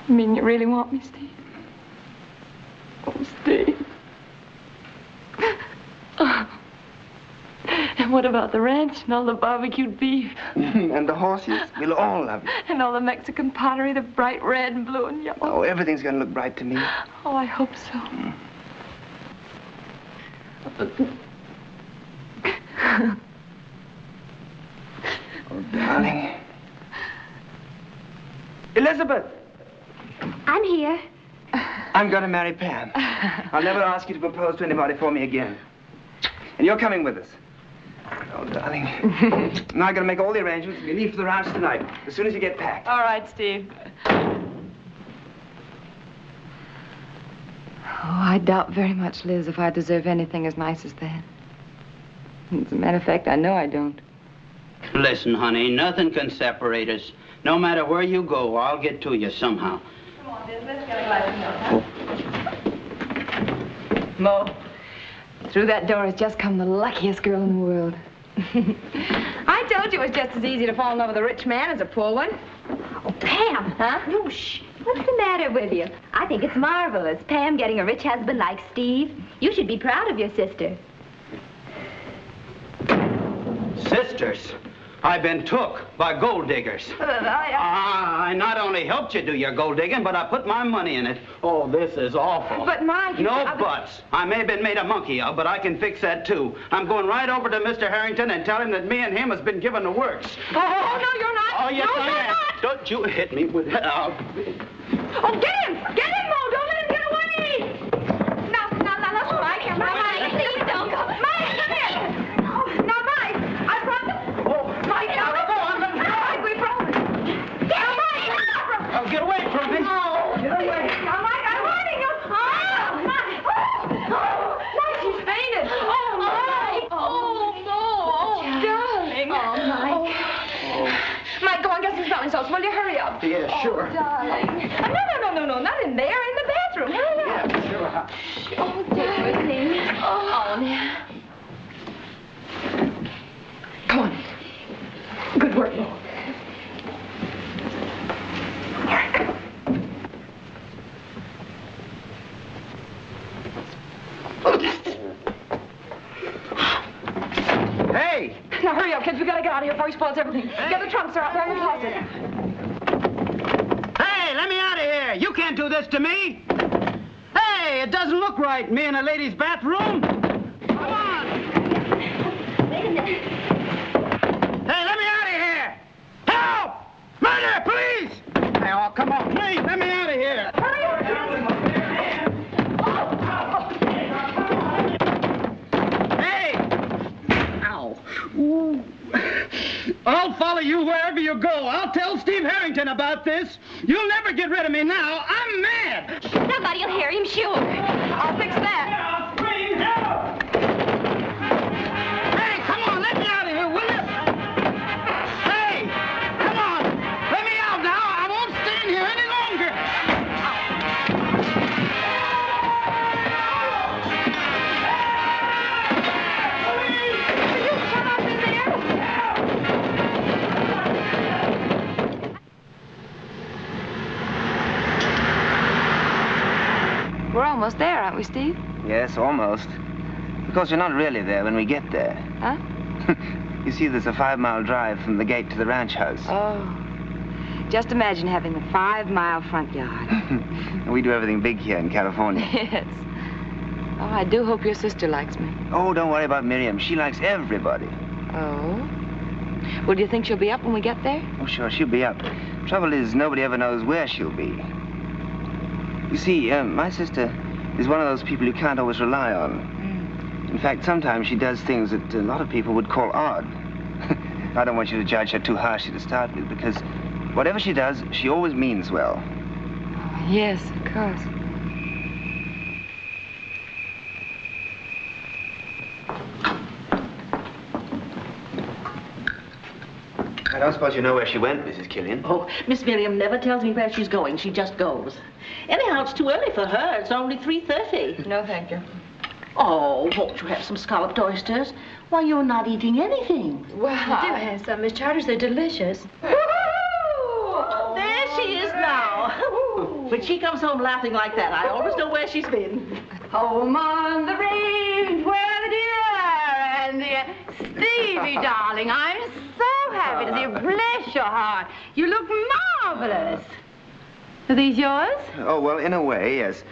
mean you really want me, Steve? Oh, Steve. Oh. And what about the ranch and all the barbecued beef? And the horses. We'll all love you. And all the Mexican pottery, the bright red and blue and yellow. Oh, everything's going to look bright to me. Oh, I hope so. Oh, darling. Elizabeth! I'm here. I'm going to marry Pam. I'll never ask you to propose to anybody for me again. And you're coming with us. Oh, darling. Now I'm going to make all the arrangements. We leave for the ranch tonight, as soon as you get packed. All right, Steve. I doubt very much, Liz, if I deserve anything as nice as that. As a matter of fact, I know I don't. Listen, honey, nothing can separate us. No matter where you go, I'll get to you somehow. Come on, Liz, let's get a glass of milk. Mo, through that door has just come the luckiest girl in the world. I told you it was just as easy to fall in love with a rich man as a poor one. Oh, Pam! Huh? No, shh. What's the matter with you? I think it's marvelous. Pam getting a rich husband like Steve. You should be proud of your sister. Sisters, I've been took by gold diggers. I not only helped you do your gold digging, but I put my money in it. Oh, this is awful. But, Mike... No buts. I may have been made a monkey of, but I can fix that, too. I'm going right over to Mr. Harrington and tell him that me and him has been given the works. Oh, no, you're not. Oh, yes, no, I am. Not. Don't you hit me with that. Oh, get him! Get him, Mo! Don't let him get away! Now, let's Mike. Mike, please don't go. Mike, come here! Oh, now, Mike, I promise. Oh, Mike, now, go on, let me go. Mike, we promise. Get him, Mike! Oh, get away from me. Oh, get away. Now, Mike, I'm warning you. Oh, Mike. Oh, Mike, she's fainted. Oh, Mike. Oh, no. Oh, darling. Oh, Mike. Mike, go on, get some smelling salts. Will you hurry up? Yeah, sure. Oh, darling. No, not in there. In the bathroom. Hurry up. Yeah, sure. Oh, darling. Oh, now. Come on. Good work, Mo. All right, come on. Hey! Now, hurry up, kids. We gotta get out of here before he spoils everything. Get the trunks, they're out there in the closet. Hey, let me out of here! You can't do this to me! Hey, it doesn't look right, me in a lady's bathroom! Come on! Wait a minute. Hey, let me out of here! Help! Murder, please! Hey, oh, come on, please, let me out of here! Hurry up! Hey! Ow. Ooh. I'll follow you wherever you go. I'll tell Steve Harrington about this. You'll never get rid of me now. I'm mad. Nobody'll hear him, sure. I'll fix that. Hey, come on, let me out of here, will you? Hey, come on. Let me out now. I won't stay in here any longer. We're almost there, aren't we, Steve? Yes, almost. Of course, we're not really there when we get there. Huh? You see, there's a 5-mile drive from the gate to the ranch house. Oh. Just imagine having a 5-mile front yard. We do everything big here in California. Yes. Oh, I do hope your sister likes me. Oh, don't worry about Miriam. She likes everybody. Oh? Well, do you think she'll be up when we get there? Oh, sure, she'll be up. Trouble is, nobody ever knows where she'll be. You see, my sister is one of those people you can't always rely on. In fact, sometimes she does things that a lot of people would call odd. I don't want you to judge her too harshly to start with, because whatever she does, she always means well. Oh, yes, of course. I don't suppose you know where she went, Mrs. Killian. Oh, Miss Miriam never tells me where she's going. She just goes. Anyhow, it's too early for her. It's only 3:30. No, thank you. Oh, won't you have some scalloped oysters? Why, you're not eating anything. Well, I do have some, Miss Charters. They're delicious. Oh, there she is now. When she comes home laughing like that, I always know where she's been. Home on the range where the deer and the... Stevie, darling, I'm so happy to see you. Bless your heart. You look marvelous. Are these yours? Oh, well, in a way, yes.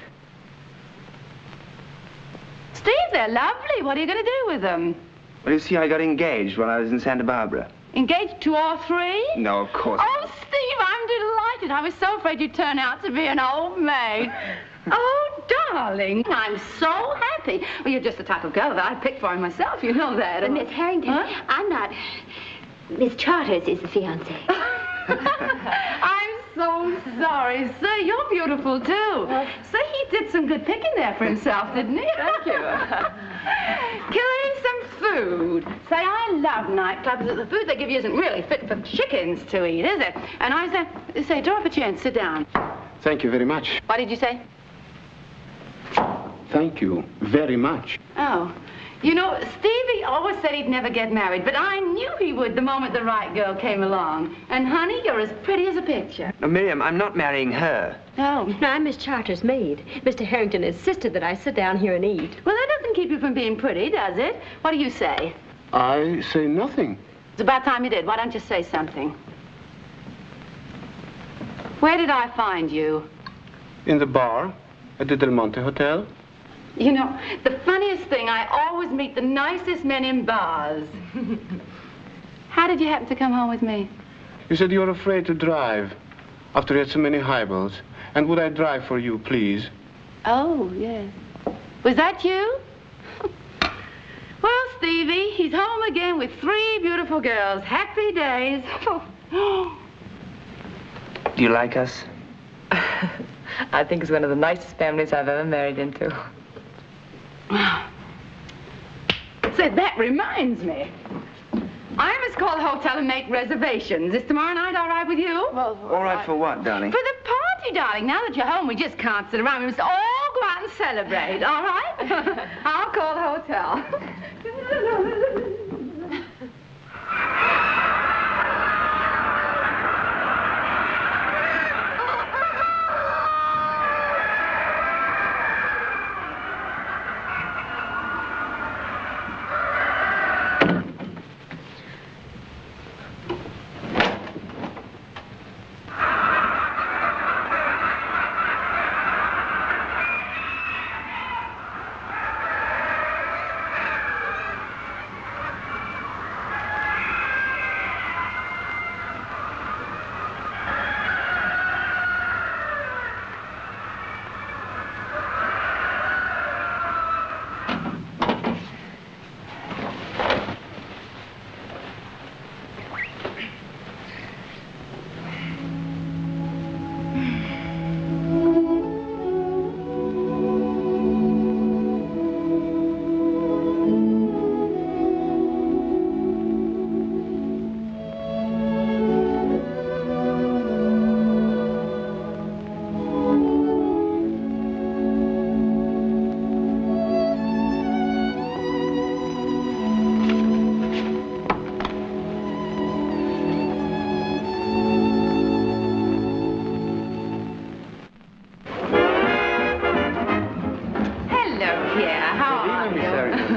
Steve, they're lovely. What are you going to do with them? Well, you see, I got engaged when I was in Santa Barbara. Engaged to all three? No, of course. Oh, Steve, I'm delighted. I was so afraid you'd turn out to be an old maid. Oh, darling, I'm so happy. Well, you're just the type of girl that I'd pick for myself. You know that. But, Miss Harrington, Huh? I'm not... Miss Charters is the fiancée. I'm so sorry. Say, you're beautiful, too. Say, he did some good picking there for himself, didn't he? Thank you. Can I eat some food? Say, I love nightclubs. The food they give you isn't really fit for chickens to eat, is it? And I say, draw up a chair and sit down. Thank you very much. What did you say? Thank you very much. Oh. You know, Stevie always said he'd never get married, but I knew he would the moment the right girl came along. And, honey, you're as pretty as a picture. No, Miriam, I'm not marrying her. Oh. No, I'm Miss Charter's maid. Mr. Harrington insisted that I sit down here and eat. Well, that doesn't keep you from being pretty, does it? What do you say? I say nothing. It's about time you did. Why don't you say something? Where did I find you? In the bar at the Del Monte Hotel. You know, the funniest thing, I always meet the nicest men in bars. How did you happen to come home with me? You said you were afraid to drive after you had so many highballs. And would I drive for you, please? Oh, yes. Was that you? Well, Stevie, he's home again with 3 beautiful girls. Happy days. Do you like us? I think it's one of the nicest families I've ever married into. Say, that reminds me. I must call the hotel and make reservations. Is tomorrow night all right with you? Well, all right for what, darling? For the party, darling. Now that you're home, we just can't sit around. We must all go out and celebrate, all right? I'll call the hotel.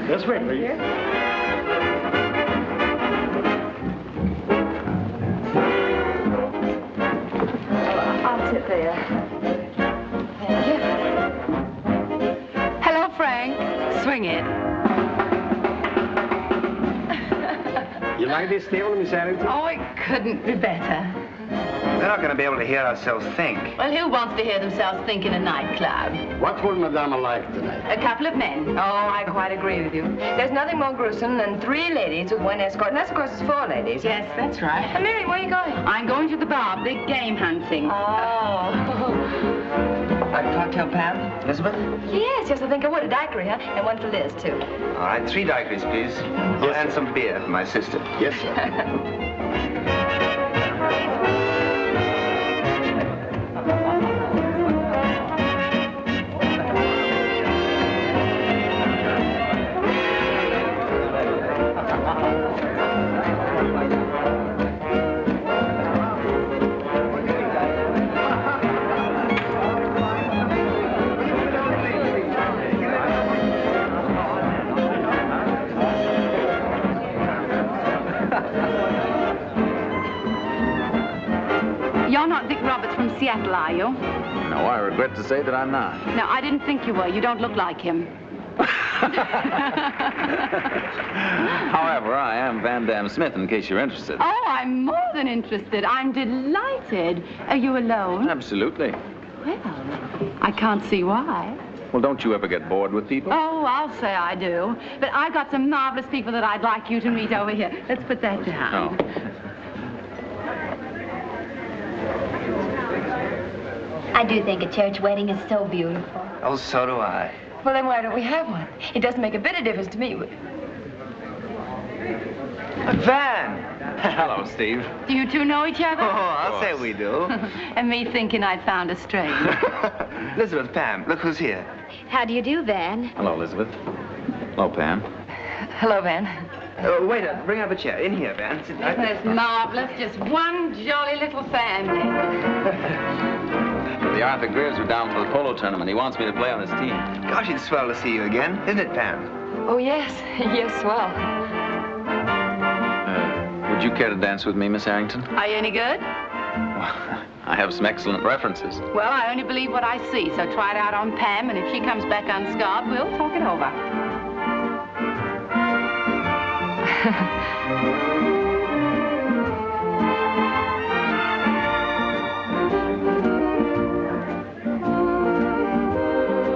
This way, please. I'll sit there. Thank you. Hello, Frank. Swing it. You like this table, Miss Harrington? Oh, it couldn't be better. We're not going to be able to hear ourselves think. Well, who wants to hear themselves think in a nightclub? What would Madame like tonight? A couple of men. Oh, I quite agree with you. There's nothing more gruesome than 3 ladies with 1 escort, and that's, of course, is 4 ladies. Yes, that's right. And Mary, where are you going? I'm going to the bar, big game hunting. Oh. Cocktail, Pam? Elizabeth? Yes, I think I would. A daiquiri, huh? And 1 for Liz, too. All right, 3 daiquiris, please. Yes, and some beer for my sister. Yes, sir. You're not Dick Roberts from Seattle, are you? No, I regret to say that I'm not. No, I didn't think you were. You don't look like him. However, I am Van Dam Smith, in case you're interested. Oh, I'm more than interested. I'm delighted. Are you alone? Absolutely. Well, I can't see why. Well, don't you ever get bored with people? Oh, I'll say I do. But I've got some marvelous people that I'd like you to meet over here. Let's put that down. Oh. I do think a church wedding is so beautiful. Oh, so do I. Well, then why don't we have one? It doesn't make a bit of difference to me. Van! Hello, Steve. Do you two know each other? Oh, I'll say we do. And me thinking I'd found a stranger. Elizabeth, Pam, look who's here. How do you do, Van? Hello, Elizabeth. Hello, Pam. Hello, Van. Waiter, bring up a chair. In here, Van. Sit down. Isn't this marvelous? Just one jolly little family. The Arthur Greers are down for the polo tournament. He wants me to play on his team. Gosh, it's swell to see you again, isn't it, Pam? Oh, yes. Yes, swell. Would you care to dance with me, Miss Harrington? Are you any good? I have some excellent references. Well, I only believe what I see, so try it out on Pam, and if she comes back unscarred, we'll talk it over.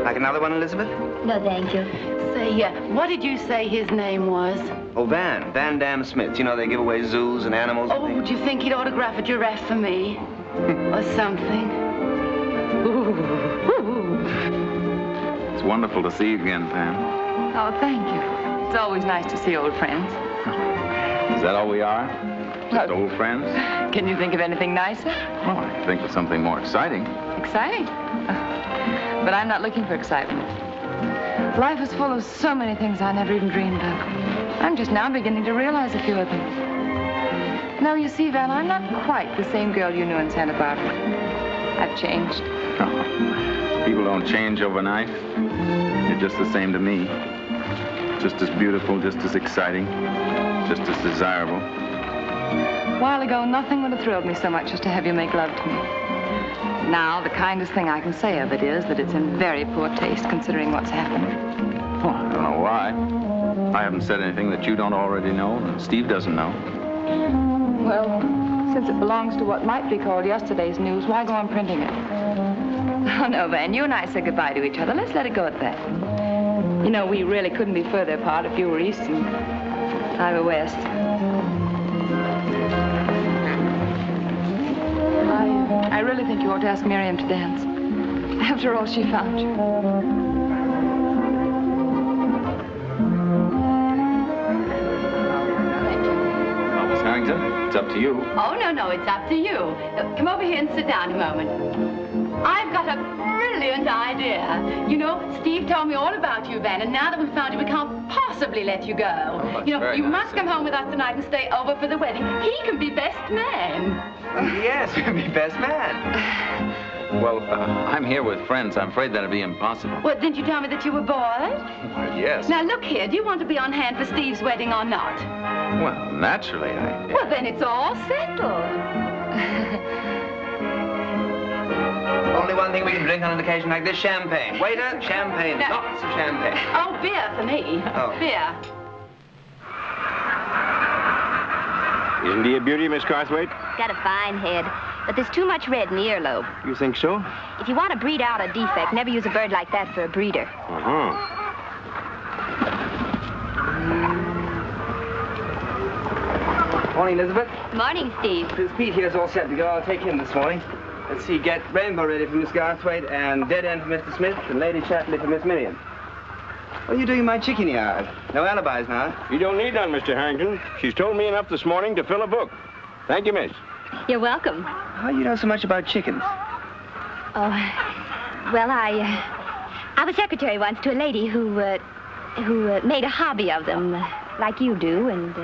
Like another one, Elizabeth? No, thank you. Say, what did you say his name was? Oh, Van Dam Smith. You know, they give away zoos and animals. Oh, would you think he'd autograph a giraffe for me? Or something? Ooh. It's wonderful to see you again, Pam. Oh, thank you. It's always nice to see old friends. Is that all we are? Just old friends? Can you think of anything nicer? Well, I think of something more exciting. Exciting? But I'm not looking for excitement. Life is full of so many things I never even dreamed of. I'm just now beginning to realize a few of them. No, you see, Van, I'm not quite the same girl you knew in Santa Barbara. I've changed. Oh, people don't change overnight. You're just the same to me. Just as beautiful, just as exciting, just as desirable. A while ago, nothing would have thrilled me so much as to have you make love to me. Now, the kindest thing I can say of it is that it's in very poor taste, considering what's happened. Well, I don't know why. I haven't said anything that you don't already know, and Steve doesn't know. Well, since it belongs to what might be called yesterday's news, why go on printing it? Oh, no, Van, you and I said goodbye to each other. Let's let it go at that. You know, we really couldn't be further apart if you were east and I were west. I really think you ought to ask Miriam to dance. After all, she found you. Well, Miss Harrington, it's up to you. Oh, no, it's up to you. Come over here and sit down a moment. I've got a brilliant idea. You know, Steve told me all about you, Van, and now that we've found you, we can't possibly let you go. Oh, you know, you nice must come home with us tonight and stay over for the wedding. He can be best man. Yes, you'd be best man. Well, I'm here with friends. I'm afraid that'd be impossible. Well, didn't you tell me that you were bored? Well, yes. Now, look here. Do you want to be on hand for Steve's wedding or not? Well, naturally, I... Well, then it's all settled. Only one thing we can drink on an occasion like this, champagne. Waiter, champagne. No. Lots of champagne. Oh, beer for me. Oh. Beer. Isn't he a beauty, Miss Carthwaite? Got a fine head, but there's too much red in the earlobe. You think so? If you want to breed out a defect, never use a bird like that for a breeder. Uh-huh. Morning, Elizabeth. Morning, Steve. Since Pete here's all set to go, I'll take him this morning. Let's see, get Rainbow ready for Miss Garthwaite, and Dead End for Mr. Smith, and Lady Chatley for Miss Miriam. What are you doing in my chicken yard? No alibis now. You don't need none, Mr. Harrington. She's told me enough this morning to fill a book. Thank you, miss. You're welcome. How do you know so much about chickens? Oh, well, I was secretary once to a lady who made a hobby of them, like you do, and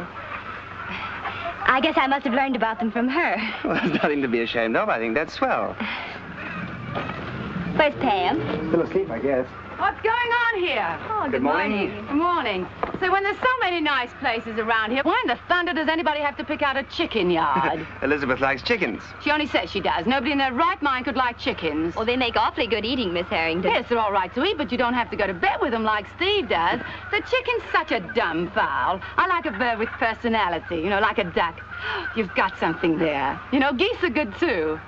I guess I must have learned about them from her. Well, there's nothing to be ashamed of. I think that's swell. Where's Pam? Still asleep, I guess. What's going on here? Oh, Good morning. Good morning. So when there's so many nice places around here, why in the thunder does anybody have to pick out a chicken yard? Elizabeth likes chickens. She only says she does. Nobody in their right mind could like chickens. Oh, they make awfully good eating, Miss Harrington. Yes, they're all right to eat, but you don't have to go to bed with them like Steve does. The chicken's such a dumb fowl. I like a bird with personality, you know, like a duck. You've got something there. You know, geese are good, too.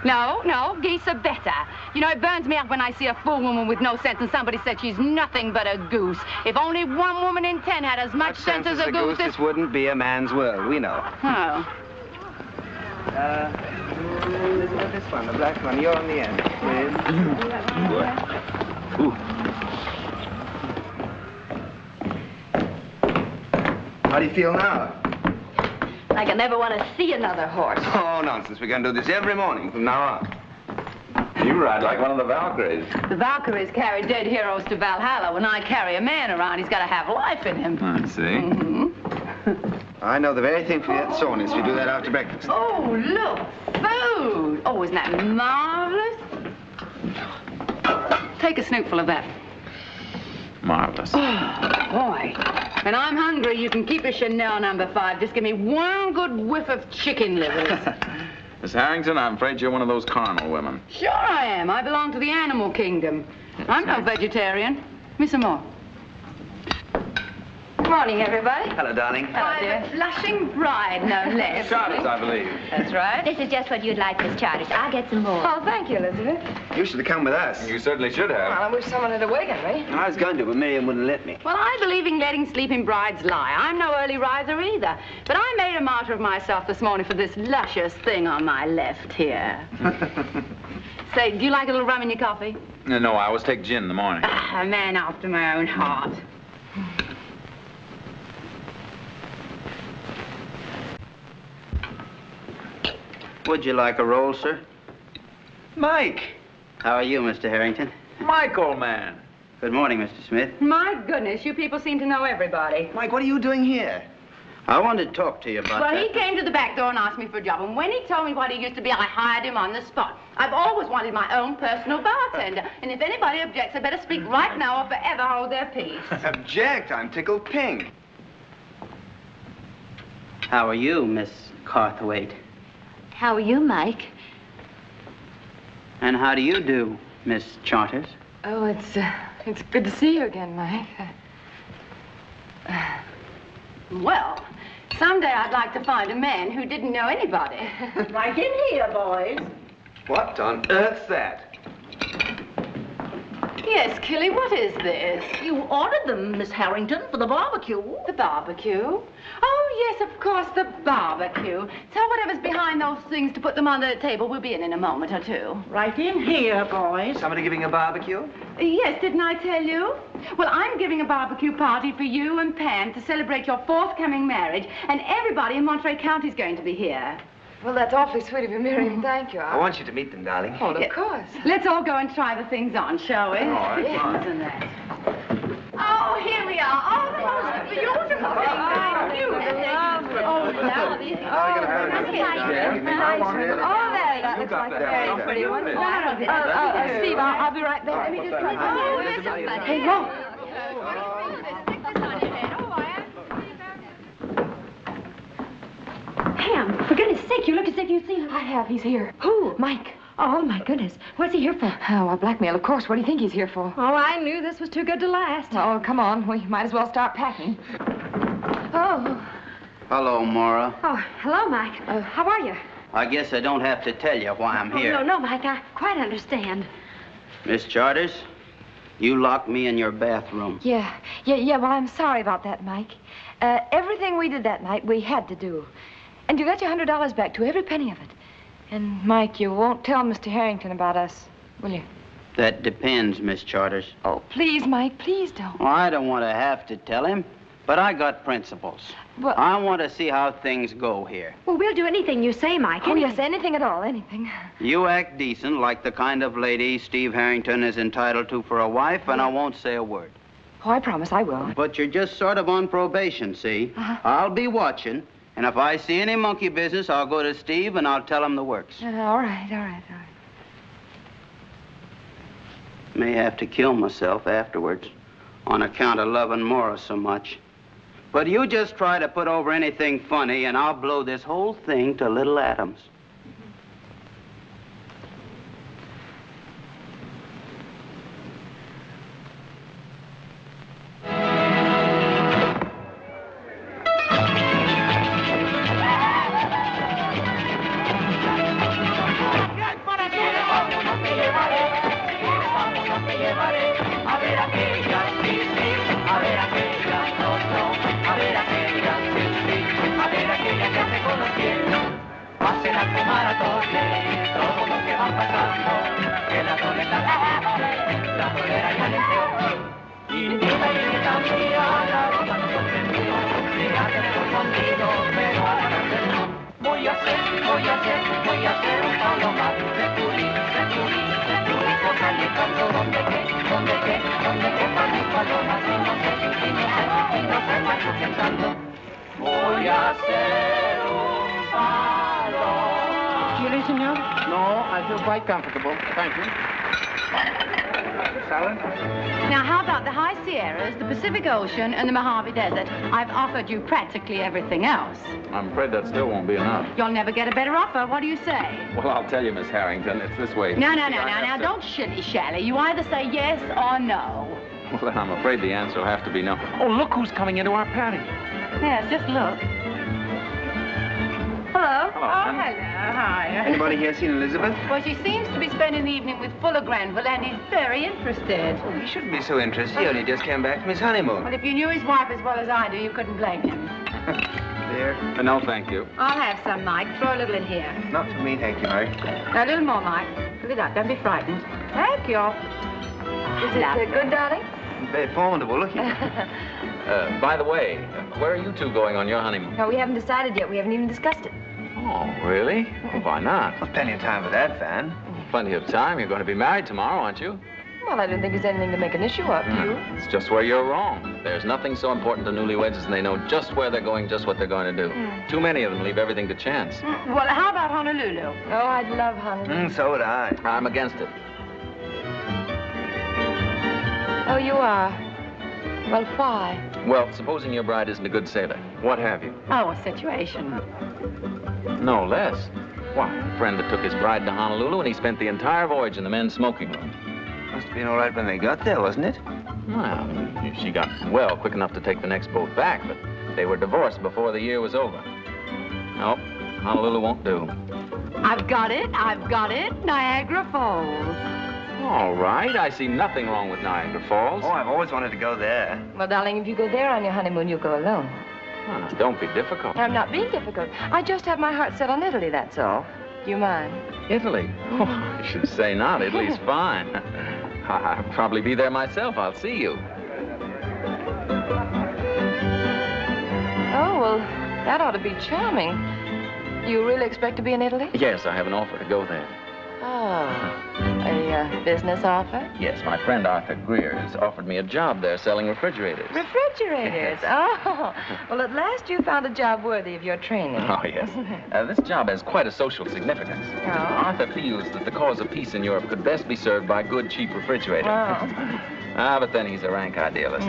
No, geese are better. You know, it burns me up when I see a fool woman with no sense and somebody said she's nothing but a goose. If only one woman in 10 had as much sense as a goose, this wouldn't be a man's world, we know. Oh. Elizabeth This one, the black one. You're on the end. Ooh. How do you feel now? Like I never want to see another horse. Oh, nonsense. We're going to do this every morning from now on. You ride like one of the Valkyries. The Valkyries carry dead heroes to Valhalla. When I carry a man around, he's got to have life in him. I see. I know the very thing for that soreness. We do that after breakfast. Oh, look, food. Oh, isn't that marvelous? Take a snootful of that. Marvelous. Oh, boy. When I'm hungry, you can keep a Chanel number 5. Just give me one good whiff of chicken livers. Miss Harrington, I'm afraid you're one of those carnal women. Sure I am. I belong to the animal kingdom. I'm no vegetarian. Give me some more. Good morning, everybody. Hello, darling. Hello, dear. Blushing bride, no less. Charlotte, I believe. That's right. This is just what you'd like, Miss Charters. I'll get some more. Oh, thank you, Elizabeth. You should have come with us. You certainly should have. Well, I wish someone had awakened me. I was going to, but Miriam wouldn't let me. Well, I believe in letting sleeping brides lie. I'm no early riser either. But I made a martyr of myself this morning for this luscious thing on my left here. Say, do you like a little rum in your coffee? No, I always take gin in the morning. A man after my own heart. Would you like a roll, sir? Mike. How are you, Mr. Harrington? Mike, old man. Good morning, Mr. Smith. My goodness, you people seem to know everybody. Mike, what are you doing here? I wanted to talk to you about Well, that. he came to the back door and asked me for a job, and when he told me what he used to be, I hired him on the spot. I've always wanted my own personal bartender, and if anybody objects, I better speak right now or forever hold their peace. Object. I'm tickled pink. How are you, Miss Carthwaite? How are you, Mike? And how do you do, Miss Charters? Oh, it's good to see you again, Mike. Well, someday I'd like to find a man who didn't know anybody. Right in here, boys. What on earth's that? Yes, Killy, what is this? You ordered them, Miss Harrington, for the barbecue. The barbecue? Oh, yes, of course, the barbecue. So whatever's behind those things to put them on the table will be in a moment or two. Right in here, boys. Somebody giving a barbecue? Yes, didn't I tell you? Well, I'm giving a barbecue party for you and Pam to celebrate your forthcoming marriage, and everybody in Monterey County is going to be here. Well, that's awfully sweet of you, Miriam. Thank you. I want you to meet them, darling. Oh, of course. Let's all go and try the things on, shall we? All right, fine. Isn't that? Oh, here we are. Oh, the most beautiful thing. Thank you. Oh, lovely. Oh, there, that looks like a very pretty one. Steve, I'll be right there. Let me just put it on. Oh, there's somebody. Hey, look. Pam, for goodness sake, you look as if you'd seen him. I have. He's here. Who? Mike. Oh, my goodness. What's he here for? Oh, well, blackmail, of course. What do you think he's here for? Oh, I knew this was too good to last. Oh, come on. We might as well start packing. Oh. Hello, Moira. Oh, hello, Mike. How are you? I guess I don't have to tell you why I'm here. Oh, no, Mike. I quite understand. Miss Charters, you locked me in your bathroom. Yeah. Well, I'm sorry about that, Mike. Everything we did that night, we had to do. And you got your $100 back, too, every penny of it. And, Mike, you won't tell Mr. Harrington about us, will you? That depends, Miss Charters. Oh, please, Mike, please don't. Well, I don't want to have to tell him, but I got principles. Well, I want to see how things go here. Well, we'll do anything you say, Mike. Oh, yes, anything at all, anything. You act decent, like the kind of lady Steve Harrington is entitled to for a wife, and I won't say a word. Oh, I promise I will. But you're just sort of on probation, see? I'll be watching, and if I see any monkey business, I'll go to Steve and I'll tell him the works. All right. May have to kill myself afterwards on account of loving Moira so much. But you just try to put over anything funny, and I'll blow this whole thing to little atoms. Pasen a tomar a toque todo lo que van pasando, que la soledad la tolera y el deseo. Y ni me irrita mi ala, cuando me miro, fíjate por contigo, pero ahora no. Voy a hacer un palo más. Securi, por salir tanto, donde que para mi paloma, si no sé, más pensando. Voy a hacer un palo. Chili, senor? No, I feel quite comfortable. Thank you. Salad? Now, how about the High Sierras, the Pacific Ocean, and the Mojave Desert? I've offered you practically everything else. I'm afraid that still won't be enough. You'll never get a better offer. What do you say? Well, I'll tell you, Miss Harrington, it's this way. No, don't shilly-shally. You either say yes or no. Well, then I'm afraid the answer will have to be no. Oh, look who's coming into our patio. Yes, just look. Hello. Hello, Oh, Anne. hello. Hi. Anybody here seen Elizabeth? Well, she seems to be spending the evening with Fuller Granville, and he's very interested. Oh, he shouldn't be so interested. He only just came back from his honeymoon. Well, if you knew his wife as well as I do, you couldn't blame him. There. No, thank you. I'll have some, Mike. Throw a little in here. Not for me, thank you, Mary. A little more, Mike. Look at that. Don't be frightened. Thank you. Is it good, darling? Very formidable looking. By the way, where are you two going on your honeymoon? No, we haven't decided yet. We haven't even discussed it. Oh, really? Well, why not? Well, plenty of time for that, Van. Plenty of time. You're going to be married tomorrow, aren't you? Well, I don't think there's anything to make an issue of, do you? It's just where you're wrong. There's nothing so important to newlyweds as they know just where they're going, just what they're going to do. Too many of them leave everything to chance. Well, how about Honolulu? Oh, I'd love Honolulu. So would I. I'm against it. Oh, you are? Well, why? Well, supposing your bride isn't a good sailor, what have you? Oh, a situation. No less. Why, a friend that took his bride to Honolulu and he spent the entire voyage in the men's smoking room. Must have been all right when they got there, wasn't it? Well, she got well quick enough to take the next boat back, but they were divorced before the year was over. Nope, Honolulu won't do. I've got it. Niagara Falls. All right, I see nothing wrong with Niagara Falls. Oh, I've always wanted to go there. Well, darling, if you go there on your honeymoon, you'll go alone. Oh, now, don't be difficult. I'm not being difficult. I just have my heart set on Italy, that's all. Do you mind? Italy? Oh, I should say not. Italy's fine. I'll probably be there myself. I'll see you. Oh, well, that ought to be charming. You really expect to be in Italy? Yes, I have an offer to go there. Oh, a business offer? Yes, my friend Arthur Greer has offered me a job there selling refrigerators. Refrigerators? Oh, well, at last you found a job worthy of your training. Oh, yes. This job has quite a social significance. Oh? Arthur feels that the cause of peace in Europe could best be served by good, cheap refrigerators. Oh. But then he's a rank idealist.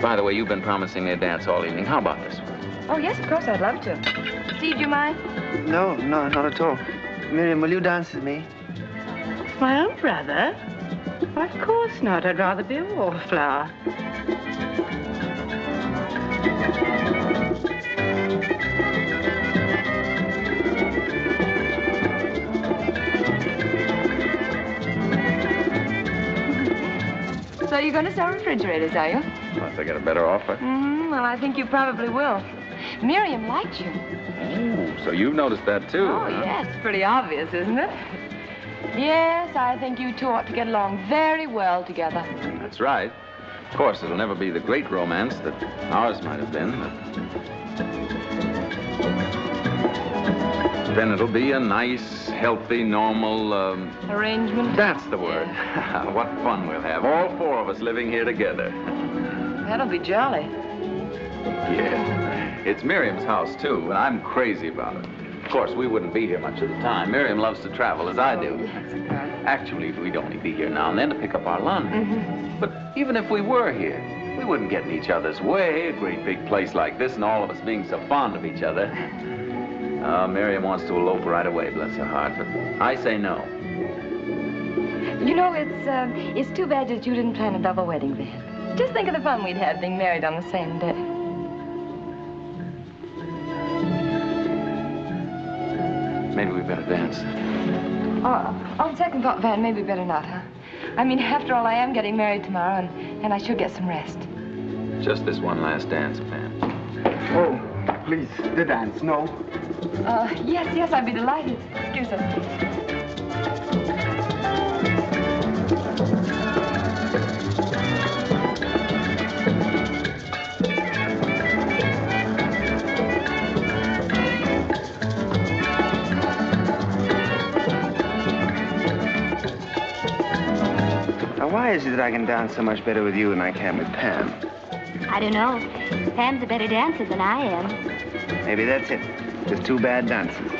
By the way, you've been promising me a dance all evening. How about this one? Oh, yes, of course, I'd love to. Steve, do you mind? No, not at all. Miriam, will you dance with me? My own brother? Of course not. I'd rather be a wallflower. So you're going to sell refrigerators, are you? Unless I get a better offer. Well, I think you probably will. Miriam liked you. Oh, so you've noticed that, too, Oh, huh? yes. It's pretty obvious, isn't it? Yes, I think you two ought to get along very well together. That's right. Of course, it'll never be the great romance that ours might have been, but then it'll be a nice, healthy, normal, Arrangement? That's the word. What fun we'll have, all four of us living here together. That'll be jolly. Yeah. It's Miriam's house, too, and I'm crazy about it. Of course, we wouldn't be here much of the time. Miriam loves to travel, as I do. Actually, we'd only be here now and then to pick up our laundry. But even if we were here, we wouldn't get in each other's way. A great big place like this and all of us being so fond of each other. Miriam wants to elope right away, bless her heart, but I say no. You know, it's too bad that you didn't plan a double wedding then. Just think of the fun we'd have being married on the same day. Maybe we better dance. On second thought, Van, maybe better not, huh? I mean, after all, I am getting married tomorrow, and I should get some rest. Just this one last dance, Pam. Oh, please, the dance, no. Yes, I'd be delighted. Excuse us, please. Now, why is it that I can dance so much better with you than I can with Pam? I don't know. Pam's a better dancer than I am. Maybe that's it. Just two bad dances.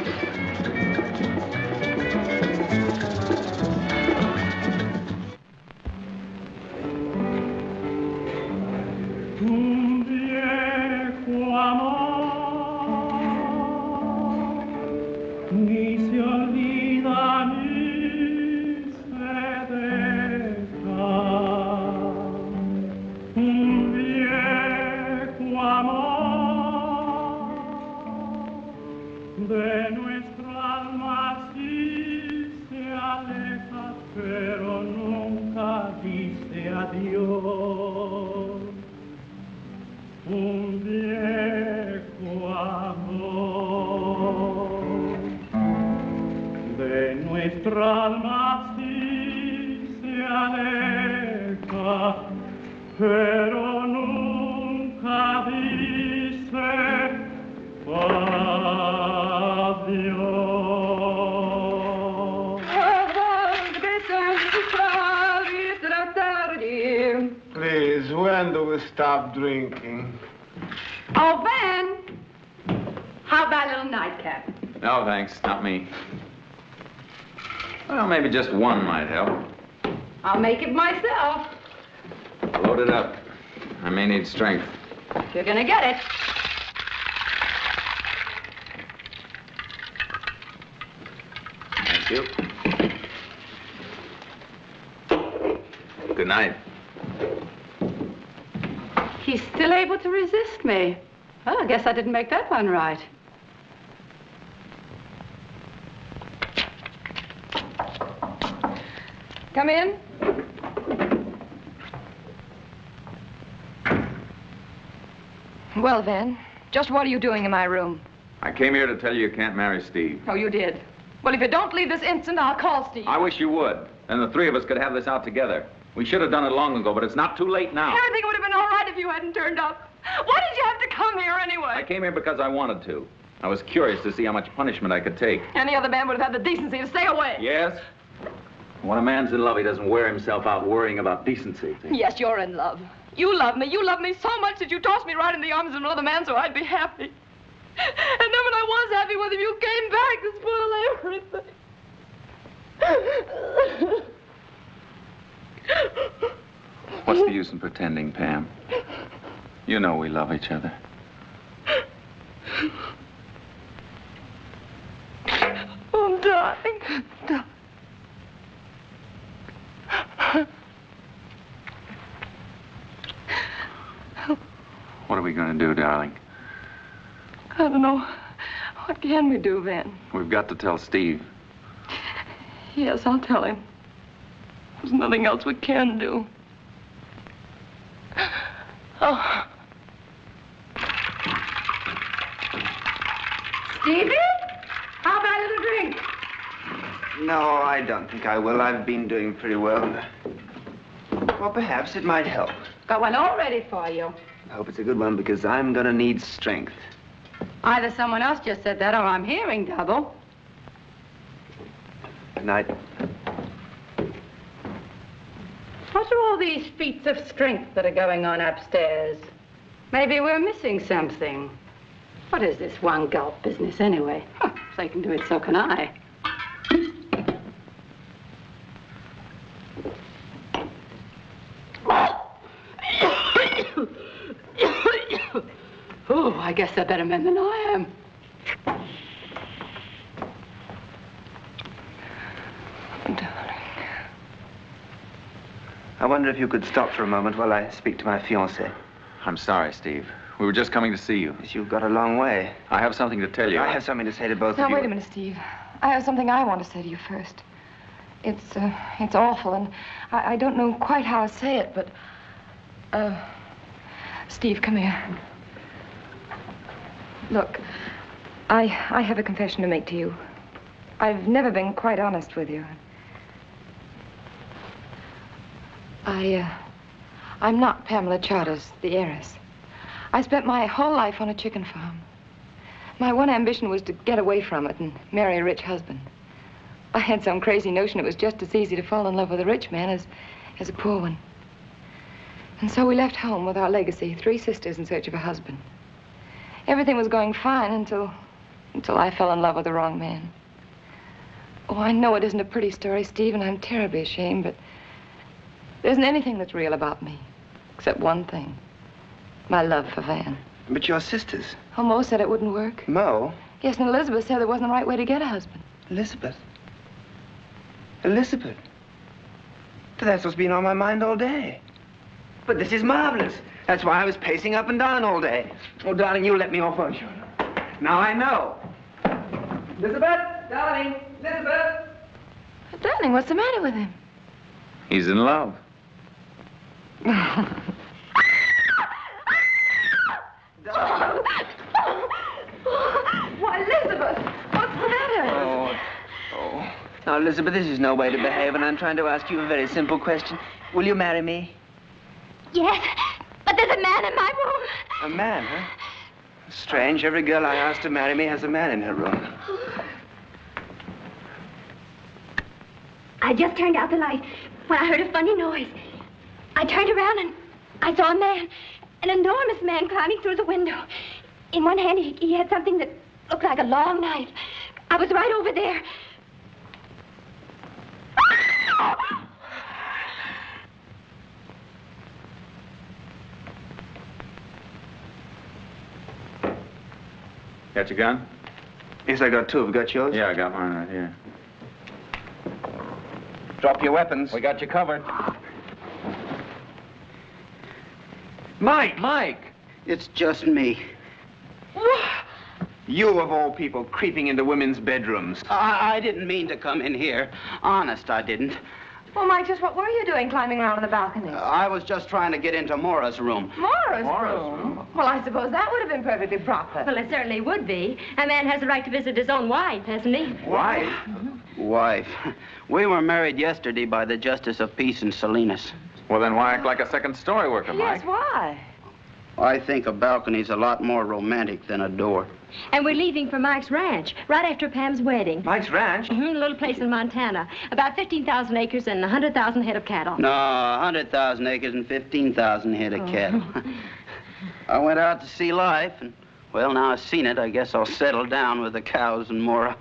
Please, when do we stop drinking? Oh, Ben! How about a little nightcap? No, thanks. Not me. Well, maybe just one might help. I'll make it myself. Load it up. I may need strength. You're gonna get it. Thank you. Good night. He's still able to resist me. Well, I guess I didn't make that one right. Come in. Well, then, just what are you doing in my room? I came here to tell you you can't marry Steve. Oh, you did. Well, if you don't leave this instant, I'll call Steve. I wish you would. And the three of us could have this out together. We should have done it long ago, but it's not too late now. Everything would have been all right if you hadn't turned up. Why did you have to come here anyway? I came here because I wanted to. I was curious to see how much punishment I could take. Any other man would have had the decency to stay away. Yes? When a man's in love, he doesn't wear himself out worrying about decency. Yes, you're in love. You love me. You love me so much that you tossed me right in the arms of another man so I'd be happy. And then when I was happy with him, you came back to spoil everything. What's the use in pretending, Pam? You know we love each other. Oh, darling. What are we going to do, darling? I don't know. What can we do, Van? We've got to tell Steve. Yes, I'll tell him. There's nothing else we can do. Oh. Stevie? How about a little drink? No, I don't think I will. I've been doing pretty well. Well, perhaps it might help. Got one all ready for you. I hope it's a good one because I'm gonna need strength. Either someone else just said that or I'm hearing double. Good night. What are all these feats of strength that are going on upstairs? Maybe we're missing something. What is this one gulp business anyway? Huh, if they can do it, so can I. Oh, I guess they're better men than I am. I wonder if you could stop for a moment while I speak to my fiancée. I'm sorry, Steve. We were just coming to see you. You've got a long way. I have something to tell you. I have something to say to both Now, of you. wait a minute, Steve. I have something I want to say to you first. It's awful, and I don't know quite how to say it, but, Steve, come here. Look, I have a confession to make to you. I've never been quite honest with you. I'm not Pamela Charters, the heiress. I spent my whole life on a chicken farm. My one ambition was to get away from it and marry a rich husband. I had some crazy notion it was just as easy to fall in love with a rich man as a poor one. And so we left home with our legacy, 3 sisters in search of a husband. Everything was going fine until I fell in love with the wrong man. Oh, I know it isn't a pretty story, Steve, and I'm terribly ashamed, but there isn't anything that's real about me, except one thing, my love for Van. But your sisters. Oh, Mo said it wouldn't work. Mo? Yes, and Elizabeth said there wasn't the right way to get a husband. Elizabeth? Elizabeth? But that's what's been on my mind all day. But this is marvelous. That's why I was pacing up and down all day. Oh, darling, you let me off, won't you? Now I know. Elizabeth, darling, Elizabeth. Darling, what's the matter with him? He's in love. Why, Elizabeth, what's the matter? Oh. Now, Elizabeth, this is no way to behave, and I'm trying to ask you a very simple question. Will you marry me? Yes, but there's a man in my room. A man, huh? Strange. Every girl I ask to marry me has a man in her room. I just turned out the light when I heard a funny noise. I turned around and I saw a man, an enormous man climbing through the window. In one hand, he had something that looked like a long knife. I was right over there. Got your gun? Yes, I got 2. Have you got yours? Yeah, I got mine right here. Drop your weapons. We got you covered. Mike! Mike! It's just me. You, of all people, creeping into women's bedrooms. I didn't mean to come in here. Honest, I didn't. Well, Mike, just what were you doing climbing around on the balcony? I was just trying to get into Moira's room. Moira's room? Well, I suppose that would have been perfectly proper. Well, it certainly would be. A man has the right to visit his own wife, hasn't he? Wife? Wife. We were married yesterday by the Justice of Peace in Salinas. Well, then why act like a second-story worker, Mike? Yes, why? I think a balcony's a lot more romantic than a door. And we're leaving for Mike's ranch right after Pam's wedding. Mike's ranch? A little place in Montana. About 15,000 acres and 100,000 head of cattle. No, 100,000 acres and 15,000 head of cattle. I went out to see life, and, well, now I've seen it, I guess I'll settle down with the cows and Moira.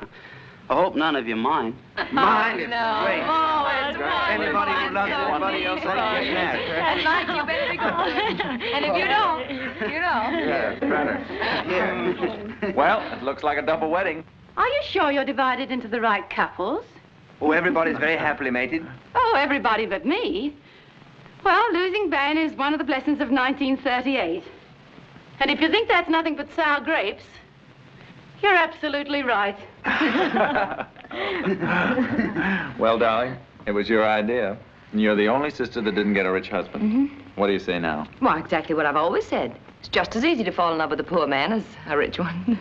I hope none of you mind. Mind? It's No. great. Oh, it's Anybody who loves somebody else ought to get married. And Mike, you better be going. And if you don't, you know. Yeah, better. Well, it looks like a double wedding. Are you sure you're divided into the right couples? Oh, everybody's very happily mated. Oh, everybody but me. Well, losing Van is one of the blessings of 1938. And if you think that's nothing but sour grapes, you're absolutely right. Well, darling, it was your idea. And you're the only sister that didn't get a rich husband. What do you say now? Well, exactly what I've always said. It's just as easy to fall in love with a poor man as a rich one.